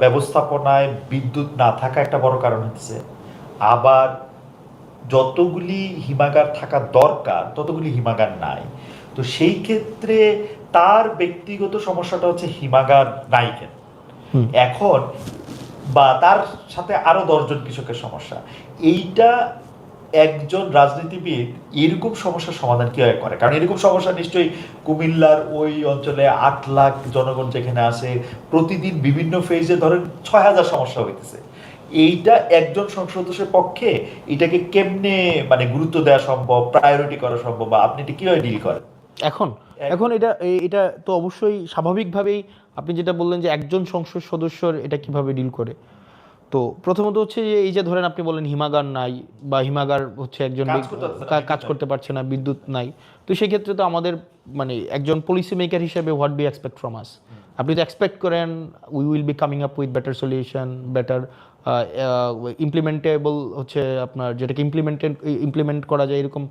ব্যবস্থাপনায় বিদ্যুৎ না থাকা একটা বড় কারণ হচ্ছে, আবার যতগুলি হিমাগার থাকা দরকার ততগুলি হিমাগার নাই। তো সেই ক্ষেত্রে তার ব্যক্তিগত সমস্যাটা হচ্ছে হিমাগার নাই কেন এখন, বা তার সাথে আরো 10জন কৃষকের সমস্যা। এইটা একজন রাজনীতিবিদ এরকম সমস্যার সমাধান কিভাবে করে? কারণ এরকম সমস্যা নিশ্চয়ই কুমিল্লার ওই অঞ্চলে 8 লাখ জনগণ যেখানে আছে, প্রতিদিন বিভিন্ন ফেজে ধরেন 6,000 সমস্যা হইতেছে। এইটা একজন সংসদ সদস্যের পক্ষে এটাকে কেমনে মানে গুরুত্ব দেওয়া সম্ভব, প্রায়োরিটি করা সম্ভব, বা আপনি এটা কিভাবে ডিল করেন? এখন এখন এটা তো অবশ্যই স্বাভাবিকভাবেই আপনি যেটা বললেন যে একজন সংসদ সদস্যর এটা কিভাবে ডিল করে। তো প্রথমত হচ্ছে যে এই যে ধরেন আপনি বলেন হিমাগার নাই, বা হিমাগার হচ্ছে একজন কাজ করতে পারছে না, বিদ্যুৎ নাই। তো সেই ক্ষেত্রে তো আমাদের মানে একজন পলিসি মেকার হিসেবে what we expect from us, আপনি তো এক্সপেক্ট করেন we will be coming up with better solution, better implementable হচ্ছে আপনার যেটাকে ইমপ্লিমেন্ট করা যায় এরকম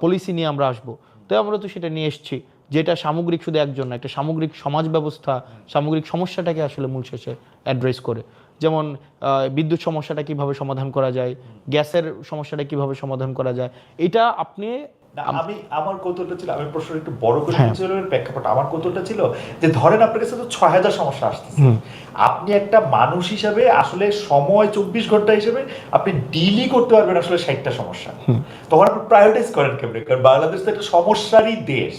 পলিসি নিয়ে আমরা আসবো। তো আমরা তো সেটা নিয়ে এসেছি, যেটা সামগ্রিক শুধু একজন না, একটা সামগ্রিক সমাজ ব্যবস্থা সামগ্রিক সমস্যাটাকে আসলে মূল শেষে অ্যাড্রেস করে। যেমন বিদ্যুৎ সমস্যাটা কিভাবে সমাধান করা যায়, গ্যাসের সমস্যাটা কিভাবে সমাধান করা যায়, এটা আপনি আমি আমার কৌতূহলটা ছিল, আমি প্রশ্ন একটু বড় করে প্রেক্ষাপট, আমার কৌতূহলটা ছিল যে ধরেন আপনার কাছে তো 6,000 সমস্যা আসতেছে, আপনি একটা মানুষ হিসাবে আসলে সময় 24 ঘন্টা হিসেবে আপনি ডিলই করতে পারবেন আসলে 60টা সমস্যা, তখন আপনি প্রায়োরিটাইজ করেন কেমনে? কারণ বাংলাদেশ তো একটা সমস্যারই দেশ।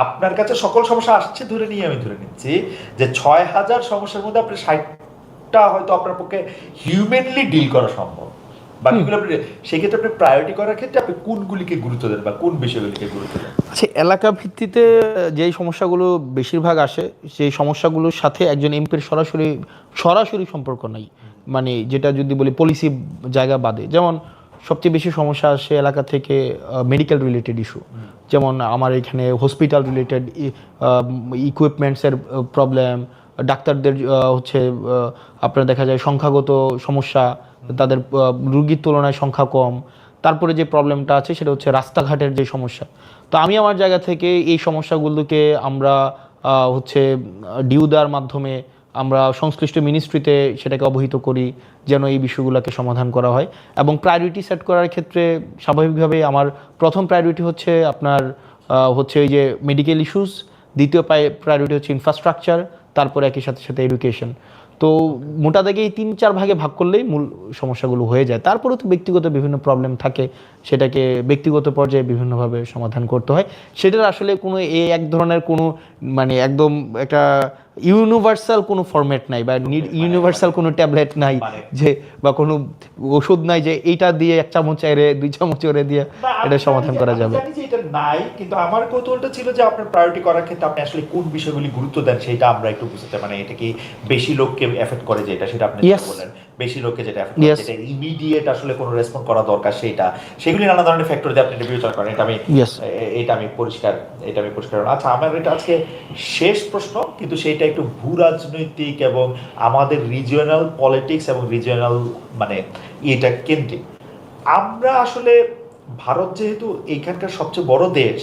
আপনার কাছে সকল সমস্যা আসছে ধরে নিয়ে আমি ধরে নিচ্ছি যে 6,000 সমস্যার মধ্যে আপনি 60টা হয়তো আপনার পক্ষে হিউম্যানলি ডিল করা সম্ভব, বাকিগুলো আপনি সেক্ষেত্রে আপনি প্রায়োরিটি করার ক্ষেত্রে আপনি কোনগুলিকে গুরুত্ব দেন বা কোন বিষয়গুলিকে গুরুত্ব দেন? আচ্ছা, এলাকা ভিত্তিতে যেই সমস্যাগুলো বেশিরভাগ আসে সেই সমস্যাগুলোর সাথে একজন এমপির সরাসরি সম্পর্ক নাই। মানে যেটা যদি বলি পলিসি জায়গা বাদে, যেমন সবচেয়ে বেশি সমস্যা আসে এলাকা থেকে মেডিকেল রিলেটেড ইস্যু, যেমন আমার এখানে হসপিটাল রিলেটেড ইকুইপমেন্টসের প্রবলেম, ডাক্তারদের হচ্ছে আপনার দেখা যায় সংখ্যাগত সমস্যা, তাদের রুগীর তুলনায় সংখ্যা কম। তারপরে যে প্রবলেমটা আছে সেটা হচ্ছে রাস্তাঘাটের যে সমস্যা। তো আমি আমার জায়গা থেকে এই সমস্যাগুলোকে আমরা হচ্ছে ডিউ দেওয়ার মাধ্যমে আমরা সংশ্লিষ্ট মিনিস্ট্রিতে সেটাকে অবহিত করি যেন এই বিষয়গুলোকে সমাধান করা হয়। এবং প্রায়োরিটি সেট করার ক্ষেত্রে স্বাভাবিকভাবেই আমার প্রথম প্রায়োরিটি হচ্ছে আপনার হচ্ছে এই যে মেডিকেল ইস্যুস, দ্বিতীয় প্রায়োরিটি হচ্ছে ইনফ্রাস্ট্রাকচার, তারপরে একই সাথে সাথে এডুকেশন। তো মোটা দাগে এই 3-4 ভাগে ভাগ করলেই মূল সমস্যাগুলো হয়ে যায়। তারপরে তো ব্যক্তিগত বিভিন্ন প্রবলেম থাকে, সেটাকে ব্যক্তিগত পর্যায়ে বিভিন্নভাবে সমাধান করতে হয়। সেটার আসলে কোনো এক ধরনের কোনো মানে একদম একটা ইউনিভার্সাল কোনো ফরম্যাট নাই, বা ইউনিভার্সাল কোনো ট্যাবলেট নাই যে, বা কোনো ওষুধ নাই যে এইটা দিয়ে 1 চামচ এরে 2 চামচ এরে দিয়ে এটা সমাধান করা যাবে। জানি যে এটা নাই, কিন্তু আমার কৌতূহলটা ছিল যে আপনার প্রায়োরিটি করার ক্ষেত্রে আপনি আসলে কোন বিষয়গুলি গুরুত্ব দেন সেটা আমরা একটু বুঝতে, মানে এটা কি বেশি লোককে এফেক্ট করে যেটা, সেটা আপনি বললেন বেশি লোককে যেটা এফেক্ট করে, যেটা ইমিডিয়েট আসলে কোনো রেসপন্স করা দরকার সেটা, সেগুলি নানা ধরনের ফ্যাক্টর দিয়ে আপনি বিবেচনা করেন। এটা আমি পরিষ্কার। আচ্ছা, আমার এটা আজকে শেষ প্রশ্ন, কিন্তু সেটা একটু ভূ রাজনৈতিক এবং আমাদের রিজিওনাল পলিটিক্স এবং রিজিওনাল মানে এটা কেন্দ্রিক। আমরা আসলে ভারত যেহেতু এইখানকার সবচেয়ে বড় দেশ,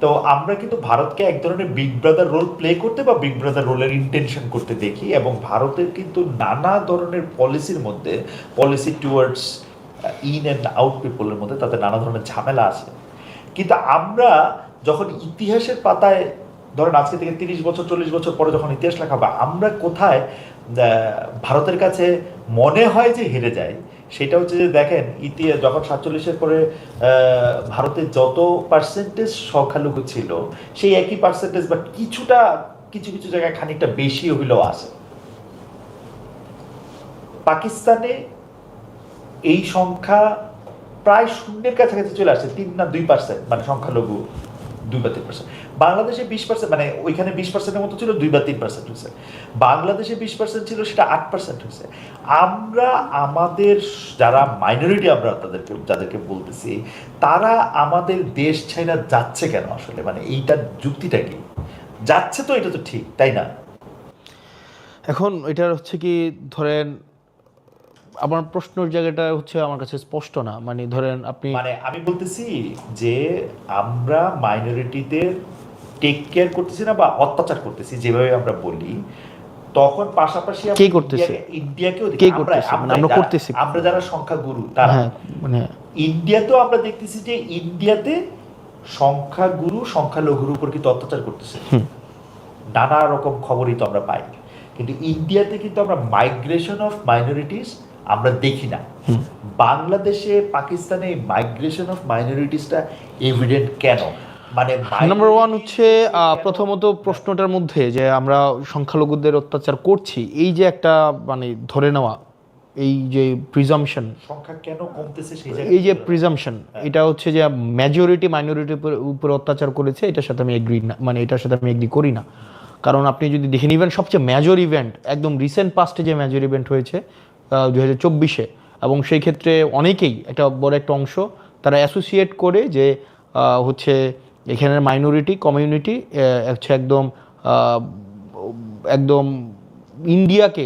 তো আমরা কিন্তু ভারতকে এক ধরনের বিগ ব্রাদার রোল প্লে করতে বা বিগ ব্রাদার রোলের ইন্টেনশন করতে দেখি, এবং ভারতের কিন্তু নানা ধরনের পলিসির মধ্যে, policy towards in and out পিপলের মধ্যে তাদের নানা ধরনের ঝামেলা আছে। কিন্তু আমরা যখন ইতিহাসের পাতায় ধরেন আজকে থেকে 30 বছর 40 বছর পরে যখন ইতিহাস লেখা হবে, আমরা কোথায় ভারতের কাছে মনে হয় যে হেরে যায়, সেটা হচ্ছে যে দেখেন ইতিহাস যখন 47-এর পরে ভারতের যত পার্সেন্টেজ সংখ্যালঘু ছিল সেই একই পার্সেন্টেজ বা কিছুটা কিছু কিছু জায়গায় খানিকটা বেশি হইলেও আছে। পাকিস্তানে এই সংখ্যা প্রায় শূন্যের কাছাকাছি চলে আসছে, 3 না 2%, মানে সংখ্যালঘু 2 বা 3%। বাংলাদেশে 20%, মানে ওইখানে 20%-এর মতো ছিল, 2 বা 3% হয়েছে। বাংলাদেশে 20% ছিল, সেটা 8% হয়েছে। আমরা আমাদের যারা মাইনরিটি, আমরা যাদেরকে বলতেছি, তারা আমাদের দেশ ছাইরা যাচ্ছে কেন আসলে, মানে এইটার যুক্তিটা কি? যাচ্ছে তো, এটা তো ঠিক, তাই না? এখন এটা হচ্ছে কি, ধরেন আমার প্রশ্নের জায়গাটা হচ্ছে আমার কাছে স্পষ্ট না, মানে ধরেন আপনি মানে আমি বলতেছি যে আমরা মাইনরিটিদের টেক কেয়ার করতেছি না বা অত্যাচার করতেছি যেভাবে আমরা বলি, তখন পাশাপাশি কে করতেছে? ইন্ডিয়াকেও কে করতেছে? মানে আমরা করতেছি। আমরা যারা সংখ্যাগুরু তারা, হ্যাঁ, মানে ইন্ডিয়াতেও আমরা দেখতেছি যে ইন্ডিয়াতে সংখ্যাগুরু সংখ্যালঘুর উপর কিন্তু অত্যাচার করতেছে, নানা রকম খবরই তো আমরা পাই, কিন্তু ইন্ডিয়াতে কিন্তু আমরা মাইগ্রেশন অফ মাইনরিটিস আমরা দেখি না। বাংলাদেশে পাকিস্তানে মাইগ্রেশন অফ মাইনরিটিসটা এভিডেন্ট কেন? মানে নাম্বার ওয়ান হচ্ছে প্রথমত প্রশ্নটার মধ্যে যে আমরা সংখ্যালঘুদের অত্যাচার করছি, এই যে একটা মানে ধরে নেওয়া, এই যে প্রিজাম্পশন, সংখ্যা কেন কমতেছে সেই এই যে জায়গায় প্রিজাম্পশন, এটা হচ্ছে যে মেজরিটি মাইনরিটির উপর অত্যাচার করেছে, এটার সাথে আমি এগ্রি না, মানে এটার সাথে আমি এগ্রি করি না। কারণ আপনি যদি দেখেন ইভেন সবচেয়ে মেজর ইভেন্ট একদম রিসেন্ট পাস্টে যে মেজর ইভেন্ট হয়েছে 2024-এ, এবং সেই ক্ষেত্রে অনেকেই একটা বড় একটা অংশ তারা অ্যাসোসিয়েট করে যে হচ্ছে এখানের মাইনরিটি কমিউনিটি হচ্ছে একদম একদম ইন্ডিয়াকে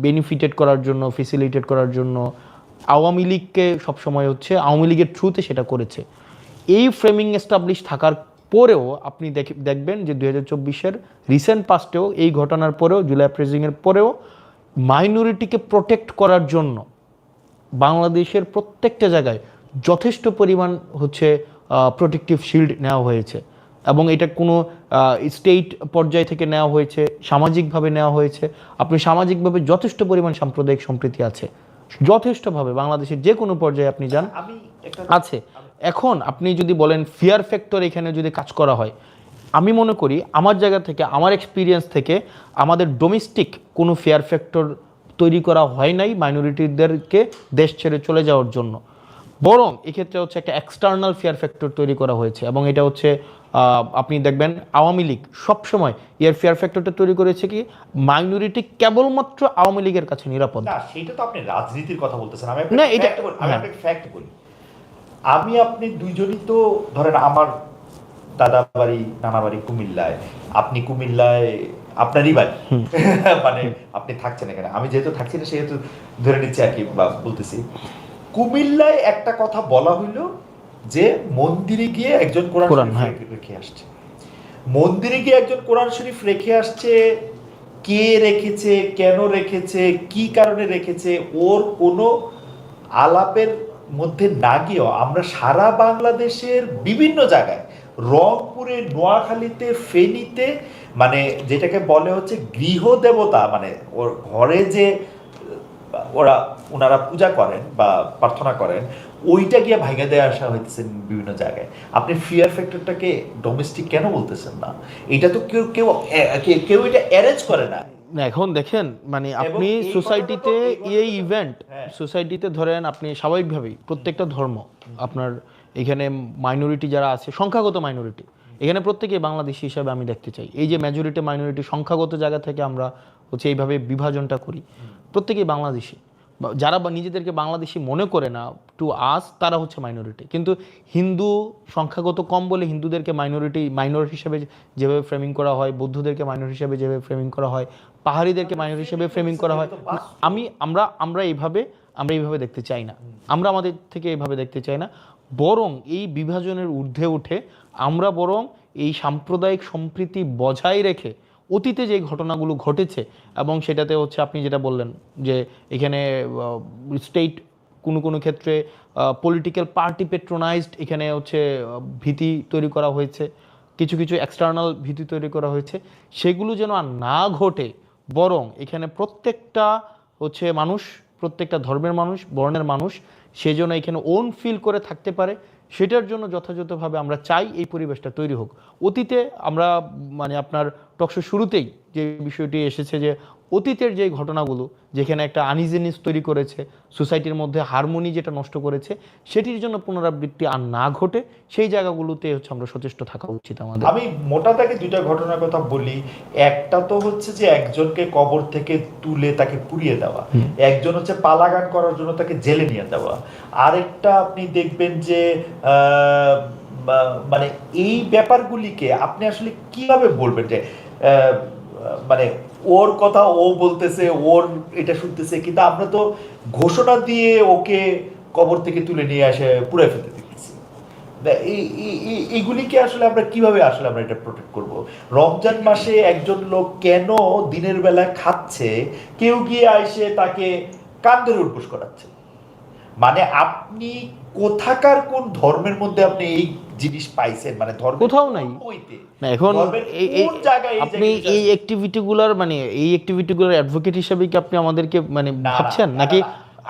বেনিফিটেড করার জন্য, ফেসিলিটেট করার জন্য আওয়ামী লীগকে সবসময় হচ্ছে আওয়ামী লীগের থ্রুতে সেটা করেছে। এই ফ্রেমিং এস্টাবলিশ থাকার পরেও আপনি দেখবেন যে 2024-এর রিসেন্ট পাস্টেও এই ঘটনার পরেও, জুলাই আপরেজিংয়ের পরেও মাইনরিটিকে প্রোটেক্ট করার জন্য বাংলাদেশের প্রত্যেকটা জায়গায় যথেষ্ট পরিমাণ হচ্ছে প্রোটেক্টিভ শিল্ড নেওয়া হয়েছে, এবং এটা কোনো স্টেট পর্যায় থেকে নেওয়া হয়েছে, সামাজিকভাবে নেওয়া হয়েছে। আপনি সামাজিকভাবে যথেষ্ট পরিমাণ সাম্প্রদায়িক সম্প্রীতি আছে, যথেষ্টভাবে বাংলাদেশের যে কোনো পর্যায়ে আপনি যান আমি একটা আছে। এখন আপনি যদি বলেন ফিয়ার ফ্যাক্টর এখানে যদি কাজ করা হয়, আমি মনে করি আমার জায়গা থেকে, আমার এক্সপিরিয়েন্স থেকে, আমাদের ডোমেস্টিক কোনো ফিয়ার ফ্যাক্টর তৈরি করা হয় নাই মাইনরিটিদেরকে দেশ ছেড়ে চলে যাওয়ার জন্য, বরং এক্ষেত্রে হচ্ছে একটা এক্সটার্নাল ফিয়ার ফ্যাক্টর তৈরি করা হয়েছে। এবং এটা হচ্ছে আপনি দেখবেন আওয়ামী লীগ সবসময় এর ফিয়ার ফ্যাক্টরটা তৈরি করেছে কি, মাইনরিটি কেবলমাত্র আওয়ামী লীগের কাছে নিরাপদ। না, সেটা তো আপনি রাজনীতির কথা বলতেছেন, আমি না, এটা আমি আপনাকে ফ্যাক্ট বলি। আমি আপনি দুইজনই তো ধরেন আমার দাদা বাড়ি নানা বাড়ি কুমিল্লায়, আপনি কুমিল্লায় আপনারই বাড়ি, মানে আপনি থাকছেন এখানে, আমি যেহেতু থাকছি না সেহেতু ধরে নিচ্ছি আর কি, বা বলতেছি কুমিল্লায় একটা কথা বলা হইলো যে মন্দিরে গিয়ে একজন কোরআন শরীফ রেখে আসছে, মন্দিরে গিয়ে একজন কোরআন শরীফ রেখে আসছে, কে রেখেছে, কেন রেখেছে, কি কারণে রেখেছে, ওর কোনো আলাপের মধ্যে না গিয়েও আমরা সারা বাংলাদেশের বিভিন্ন জায়গায়, রংপুরে, নোয়াখালীতে, ফেনীতে, মানে যেটাকে বলে হচ্ছে গৃহদেবতা, মানে ওর ঘরে যে ওনারা পূজা করেন বা প্রার্থনা করেন, ওইটা গিয়ে ভাঙে দেওয়া আসা হইতেছে বিভিন্ন জায়গায়। আপনি ফিয়ার ফ্যাক্টরটাকে ডোমেস্টিক কেন বলতেছেন না? এটা তো কেউ কেউ কেউ এটা অ্যারেঞ্জ করে না। না, এখন দেখেন মানে আপনি সোসাইটিতে এই ইভেন্ট, সোসাইটিতে ধরেন আপনি স্বাভাবিকভাবেই প্রত্যেকটা ধর্ম আপনার এখানে মাইনরিটি যারা আছে, সংখ্যাগত মাইনরিটি এখানে প্রত্যেকেই বাংলাদেশি হিসাবে আমি দেখতে চাই। এই যে মেজরিটি মাইনরিটি সংখ্যাগত জায়গা থেকে আমরা হচ্ছে এইভাবে বিভাজনটা করি, প্রত্যেকেই বাংলাদেশি, যারা নিজেদেরকে বাংলাদেশি মনে করে না টু আস, তারা হচ্ছে মাইনরিটি। কিন্তু হিন্দু সংখ্যাগত কম বলে হিন্দুদেরকে মাইনর হিসেবে যেভাবে ফ্রেমিং করা হয়, বৌদ্ধদেরকে মাইনর হিসেবে যেভাবে ফ্রেমিং করা হয়, পাহাড়িদেরকে মাইনর হিসেবে ফ্রেমিং করা হয়, আমরা এইভাবে দেখতে চাই না, আমরা আমাদের থেকে এইভাবে দেখতে চাই না। বরং এই বিভাজনের ঊর্ধ্বে উঠে আমরা বরং এই সাম্প্রদায়িক সম্প্রীতি বজায় রেখে অতীতে যে ঘটনাগুলো ঘটেছে, এবং সেটাতে হচ্ছে আপনি যেটা বললেন যে এখানে স্টেট কোনো ক্ষেত্রে পলিটিক্যাল পার্টি পেট্রোনাইজড এখানে হচ্ছে ভীতি তৈরি করা হয়েছে, কিছু কিছু এক্সটার্নাল ভীতি তৈরি করা হয়েছে, সেগুলো যেন আর না ঘটে, বরং এখানে প্রত্যেকটা হচ্ছে মানুষ, প্রত্যেকটা ধর্মের মানুষ, বর্ণের মানুষ, সে যেন এখানে ওন ফিল করে থাকতে পারে, সেটার জন্য যথাযথভাবে আমরা চাই এই পরিবেশটা তৈরি হোক। অতীতে আমরা মানে আপনার টকশো শুরুতেই যে বিষয়টি এসেছে যে অতীতের যে ঘটনাগুলো যেখানে একটা আনইজিনেস তৈরি করেছে, সোসাইটির মধ্যে হারমোনি যেটা নষ্ট করেছে, সেটির জন্য পুনরাবৃত্তি আর না ঘটে, সেই জায়গাগুলোতে হচ্ছে আমরা সচেষ্ট থাকা উচিত আমাদের। আমি মোটা দাগে দুইটা ঘটনার কথা বলি। একটা তো হচ্ছে যে একজনকে কবর থেকে তুলে তাকে পুড়িয়ে দেওয়া, একজন হচ্ছে পালাগান করার জন্য তাকে জেলে নিয়ে দেওয়া, আরেকটা আপনি দেখবেন যে মানে এই ব্যাপারগুলিকে আপনি আসলে কিভাবে বলবেন যে মানে ওর কথা ও বলতেছে, ওর এটা শুনতেছে, কিন্তু আমরা তো ঘোষণা দিয়ে ওকে কবর থেকে তুলে নিয়ে আসে পুড়ে ফেলতে দেখতেছি। এইগুলিকে আসলে আমরা কিভাবে আসলে আমরা এটা প্রোটেক্ট করব? রমজান মাসে একজন লোক কেন দিনের বেলা খাচ্ছে, কেউ গিয়ে আইসে তাকে কান ধরে উঠবোস করাচ্ছে? মানে আপনি কোথাকার কোন ধর্মের মধ্যে আপনি এই জিনিস পাইছেন? মানে ধর্ম কোথাও নাই না এখন। আপনি এই অ্যাক্টিভিটিগুলোর মানে এই অ্যাক্টিভিটিগুলোর অ্যাডভোকেট হিসেবে কি আপনি আমাদেরকে মানে ভাবছেন নাকি?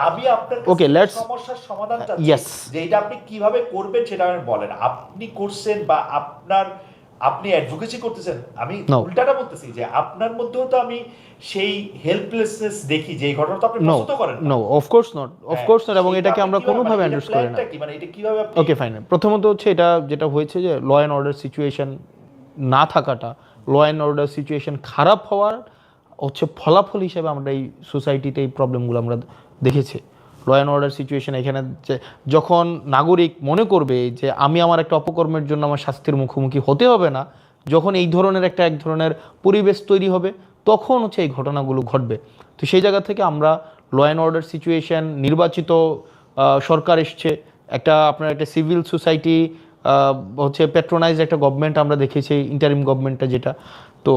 আমি আপনার ওকে, লেটস সমস্যার সমাধান চাচ্ছি। ইয়েস, যে এটা আপনি কিভাবে করবেন সেটা আমি বলেন। আপনি করছেন বা আপনি অ্যাডভোকেসি করতেছেন, আমি উল্টাটা বলতেছি যে আপনার মধ্যেও তো আমি সেই হেল্পলেসনেস দেখি, যে এই ঘটনা তো আপনি পছন্দ করেন না। নো অফ কোর্স নট, এবং এটাকে আমরা কোনোভাবে এন্ডোর্স করি না। মানে এটা কিভাবে আপনি ওকে ফাইন। প্রথমত হচ্ছে এটা যেটা হয়েছে যে ল অ্যান্ড অর্ডার সিচুয়েশন না থাকাটা, ল অ্যান্ড অর্ডার সিচুয়েশন খারাপ হওয়ার হচ্ছে ফলাফল হিসেবে আমরা এই সোসাইটিতে এই প্রবলেমগুলো আমরা দেখেছি। ল অ্যান্ড অর্ডার সিচুয়েশন এখানে যখন নাগরিক মনে করবে যে আমি আমার একটা অপকর্মের জন্য আমার শাস্তির মুখোমুখি হতে হবে না, যখন এই ধরনের এক ধরনের পরিবেশ তৈরি হবে, তখন হচ্ছে এই ঘটনাগুলো ঘটবে। তো সেই জায়গা থেকে আমরা ল অ্যান্ড অর্ডার সিচুয়েশন, নির্বাচিত সরকার এসছে, আপনার একটা সিভিল সোসাইটি হচ্ছে প্যাট্রোনাইজ একটা গভর্নমেন্ট আমরা দেখেছি, ইন্টারিম গভর্নমেন্টটা যেটা। তো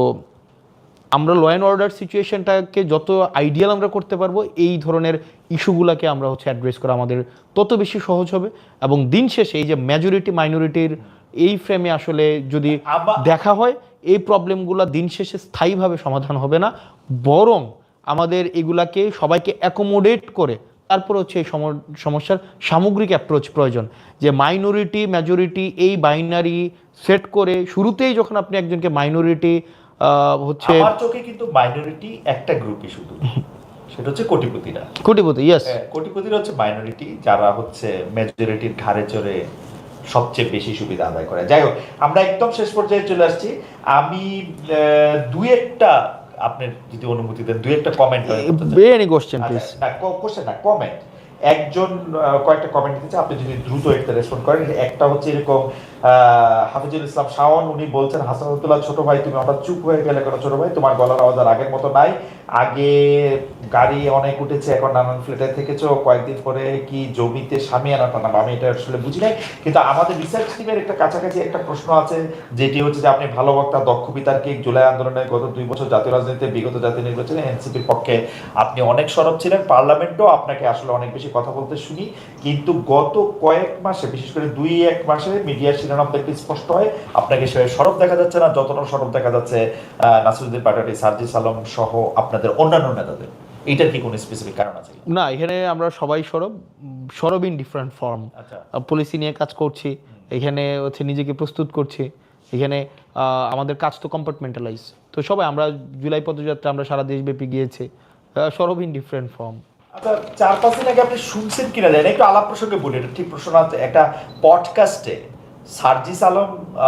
আমরা ল অ্যান্ড অর্ডার সিচুয়েশনটাকে যত আইডিয়াল আমরা করতে পারবো, এই ধরনের ইস্যুগুলোকে আমরা হচ্ছে অ্যাড্রেস করা আমাদের তত বেশি সহজ হবে। এবং দিন শেষে এই যে মেজরিটি মাইনরিটির এই ফ্রেমে আসলে যদি দেখা হয়, এই প্রবলেমগুলো দিন শেষে স্থায়ীভাবে সমাধান হবে না, বরং আমাদের এগুলাকে সবাইকে অ্যাকোমোডেট করে তারপর হচ্ছে এই সমস্যার সামগ্রিক অ্যাপ্রোচ প্রয়োজন। যে মাইনরিটি মেজরিটি এই বাইনারি সেট করে শুরুতেই যখন আপনি একজনকে মাইনরিটি হচ্ছে, আমার চোখে কিন্তু মাইনরিটি একটা গ্রুপই শুধু, সেটা হচ্ছে কোটিপতিরা। ইয়েস, কোটিপতিরা হচ্ছে মাইনরিটি, যারা হচ্ছে মেজরিটির ঘাড়ে চড়ে সবচেয়ে বেশি সুবিধা আদায় করে। যাই হোক, আমরা একদম শেষ পর্যায়ে চলে আসছি। আমি দুই একটা, আপনি যদি অনুমতি দেন, দুই একটা কমেন্ট। Any question please. না কোশ্চেন না, কমেন্ট। একজন কয়েকটা কমেন্ট দিয়েছে, আপনি যদি দ্রুত একটা রেসপন্ড করেন। একটা হচ্ছে এরকম, হাফিজুল ইসলাম শাওন, উনি বলছেন হাসানুল্লাহ ছোট ভাই তুমি হঠাৎ চুপ হয়ে গেলে কেন ছোট ভাই? তোমার গলার আওয়াজ আর আগের মতো নাই। আগে গাড়ি অনেক উঠেছে, এখন নানান ফ্ল্যাটে থেকেছো, কয়েকদিন পরে কি জমিতে স্বামী আনাটা না? আমি এটা আসলে বুঝি নাই, কিন্তু আমাদের রিসার্চ টিমের একটা কাছাকাছি একটা প্রশ্ন আছে, যেটি হচ্ছে যে আপনি ভালো বক্তা, দক্ষ বিতার্কিক, জুলাই আন্দোলনে গত 2 বছর জাতীয় রাজনীতিতে, বিগত জাতীয় নির্বাচনে এনসিপির পক্ষে আপনি অনেক সরব ছিলেন, পার্লামেন্টও আপনাকে আসলে অনেক বেশি কথা বলতে শুনি, কিন্তু গত কয়েক মাসে, বিশেষ করে 2-1 মাসে মিডিয়ার শিরোনাম দেখতে স্পষ্ট হয় আপনাকে সে সরব দেখা যাচ্ছে না, যতটা সরব দেখা যাচ্ছে নাসিরুদ্দিন পাটোয়ারি, সার্জিস আলম সহ আপনাদের অন্যান্য নেতাদের। এইটার কি কোনো স্পেসিফিক কারণ আছে? না, এখানে আমরা সবাই সরব ইন ডিফারেন্ট ফর্ম। পলিসি নিয়ে কাজ করছি, এখানে হচ্ছে নিজেকে প্রস্তুত করছি, এখানে আমাদের কাজ তো কম্পার্টমেন্টালাইজ। তো সবাই আমরা জুলাই পদযাত্রা আমরা সারা দেশব্যাপী গিয়েছি, সরব ইন ডিফারেন্ট ফর্ম। আচ্ছা, 4-5 দিন আগে আপনি শুনছেন কিনা জানেন, একটু আলাপ প্রসঙ্গে বলি, এটা ঠিক প্রশ্ন আছে। একটা পডকাস্টে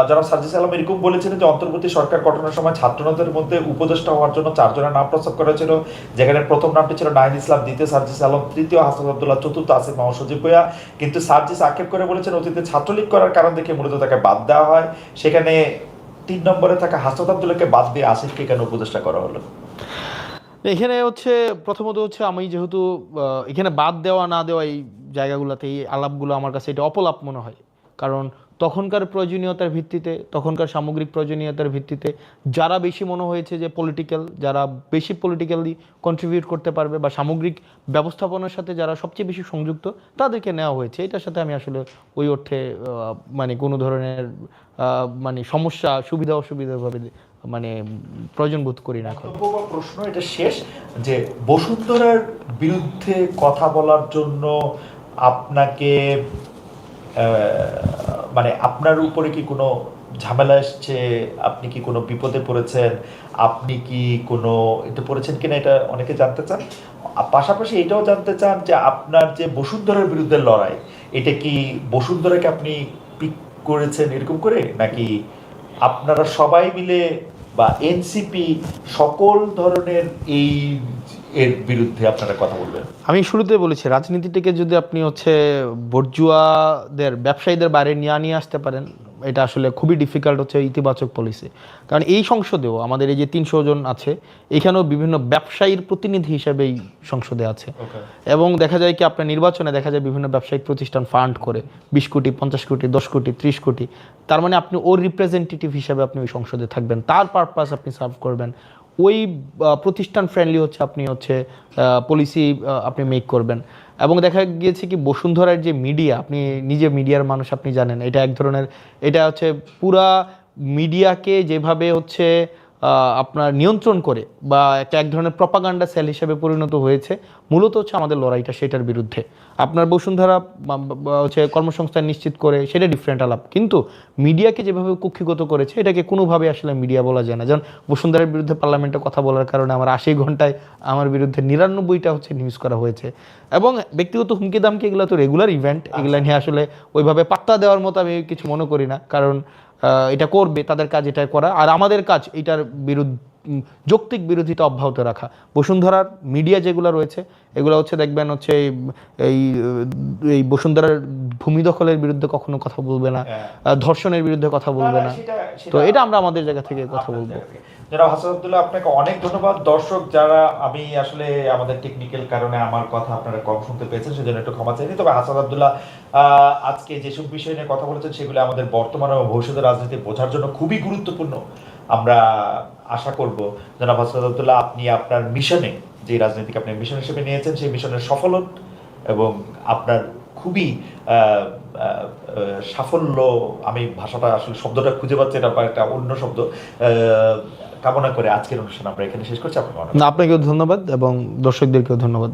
জনাব সার্জিস আলম এরকম বলেছিলেন যে অন্তর্বর্তী সরকার গঠনের সময় ছাত্রনেতাদের মধ্যে উপদেষ্টা হওয়ার জন্য 4 জনের নাম প্রস্তাব করা হয়েছিল, যেখানে প্রথম নামটি ছিল নাহিদ ইসলাম, দ্বিতীয় সার্জিস আলম, তৃতীয় হাসান আব্দুল্লাহ, চতুর্থ আসিফ মাহমুদ সজীব ভুঁইয়া। কিন্তু সার্জিস আক্ষেপ করে বলেছেন অতীতে ছাত্রলীগ করার কারণ দেখে মূলত তাকে বাদ দেওয়া হয়, সেখানে 3 নম্বরে থাকা হাসান আব্দুল্লাহকে বাদ দিয়ে আসিফকে কেন উপদেষ্টা করা হলো? এখানে হচ্ছে প্রথমত হচ্ছে আমি যেহেতু এখানে বাদ দেওয়া না দেওয়া এই জায়গাগুলোতে এই আলাপগুলো আমার কাছে এটা অপলাপ মনে হয়। কারণ তখনকার প্রয়োজনীয়তার ভিত্তিতে, তখনকার সামগ্রিক প্রয়োজনীয়তার ভিত্তিতে যারা বেশি মনে হয়েছে যে যারা বেশি পলিটিক্যালি কন্ট্রিবিউট করতে পারবে বা সামগ্রিক ব্যবস্থাপনার সাথে যারা সবচেয়ে বেশি সংযুক্ত, তাদেরকে নেওয়া হয়েছে। এটার সাথে আমি আসলে ওই অর্থে মানে কোনো ধরনের মানে সমস্যা, সুবিধা অসুবিধাভাবে মানে প্রয়োজন বোধ করি না। এখন প্রশ্ন এটা শেষ, যে বসুন্ধরার বিরুদ্ধে কথা বলার জন্য আপনাকে মানে আপনার উপরে কি কোনো ঝামেলা এসছে? আপনি কি কোনো বিপদে পড়েছেন? আপনি কি কোনো এটা পড়েছেন কিনা এটা অনেকে জানতে চান। পাশাপাশি এটাও জানতে চান যে আপনার যে বসুন্ধরার বিরুদ্ধে লড়াই, এটা কি বসুন্ধরাকে আপনি পিক করেছেন এরকম করে, নাকি আপনারা সবাই মিলে বা এনসিপি সকল ধরনের এর বিরুদ্ধে আপনারা কথা বলবেন? আমি শুরুতে বলেছি, রাজনীতিটাকে যদি আপনি হচ্ছে বর্জুয়াদের, ব্যবসায়ীদের বাইরে নিয়ে আসতে পারেন, এটা আসলে খুবই ডিফিকাল্ট হচ্ছে ইতিবাচক পলিসি। কারণ এই সংসদেও আমাদের এই যে 300 জন আছে, এখানেও বিভিন্ন ব্যবসায়ীর প্রতিনিধি হিসেবে এই সংসদে আছে। এবং দেখা যায় কি আপনার নির্বাচনে দেখা যায় বিভিন্ন ব্যবসায়িক প্রতিষ্ঠান ফান্ড করে 20 কোটি, 50 কোটি, 10 কোটি, 30 কোটি। তার মানে আপনি ওর রিপ্রেজেন্টেটিভ হিসেবে আপনি ওই সংসদে থাকবেন, তার পারপাস আপনি সার্ভ করবেন। ওই প্রতিষ্ঠান ফ্রেন্ডলি হচ্ছে আপনি হচ্ছে পলিসি আপনি মেক করবেন। এবং দেখা গিয়েছে কি বসুন্ধরার যে মিডিয়া, আপনি নিজে মিডিয়ার মানুষ, আপনি জানেন এটা এক ধরনের, এটা হচ্ছে পুরা মিডিয়াকে যেভাবে হচ্ছে আপনার নিয়ন্ত্রণ করে বা এক ধরনের প্রপাগান্ডা সেল হিসেবে পরিণত হয়েছে, মূলত হচ্ছে আমাদের লড়াইটা সেটার বিরুদ্ধে। আপনার বসুন্ধরা হচ্ছে কর্মসংস্থান নিশ্চিত করে, সেটা ডিফারেন্ট আলাপ, কিন্তু মিডিয়াকে যেভাবে কুক্ষিগত করেছে এটাকে কোনোভাবে আসলে মিডিয়া বলা যায় না। যেমন বসুন্ধরার বিরুদ্ধে পার্লামেন্টে কথা বলার কারণে আমার 80 ঘন্টায় আমার বিরুদ্ধে 99টা হচ্ছে নিউজ করা হয়েছে। এবং ব্যক্তিগত হুমকি দামকি এগুলো তো রেগুলার ইভেন্ট, এগুলো নিয়ে আসলে ওইভাবে পাত্তা দেওয়ার মতো আমি কিছু মনে করি না। কারণ এটা করবে, তাদের কাজ এটা করা, আর আমাদের কাজ এটার যৌক্তিক বিরোধিতা অব্যাহত রাখা। বসুন্ধরার মিডিয়া যেগুলো রয়েছে এগুলো হচ্ছে দেখবেন হচ্ছে এই এই বসুন্ধরার ভূমি দখলের বিরুদ্ধে কখনো কথা বলবে না, ধর্ষণের বিরুদ্ধে কথা বলবে না। তো এটা আমরা আমাদের জায়গা থেকে কথা বলবো। জনাব হাসান আব্দুল্লাহ, আপনাকে অনেক ধন্যবাদ। দর্শক যারা, আমি আসলে আমাদের টেকনিক্যাল কারণে আমার কথা আপনারা কম শুনতে পেয়েছেন, সেজন্য একটু ক্ষমা চাইছি। তবে হাসান আব্দুল্লাহ আজকে যেসব বিষয় নিয়ে কথা বলেছেন সেগুলো আমাদের বর্তমান ও ভবিষ্যতের রাজনীতি বোঝার জন্য খুবই গুরুত্বপূর্ণ। আমরা আশা করব জনাব হাসান আব্দুল্লাহ আপনি আপনার মিশনে, যে রাজনীতিকে আপনি মিশন হিসেবে নিয়েছেন, সেই মিশনের সফল হন এবং আপনার খুবই সাফল্য, আমি ভাষাটা আসলে শব্দটা খুঁজে পাচ্ছি, এটা একটা অন্য শব্দ, কামনা করে আজকের অনুষ্ঠান আমরা এখানে শেষ করছি। আপনাকেও আপনাকেও ধন্যবাদ এবং দর্শকদেরকেও ধন্যবাদ।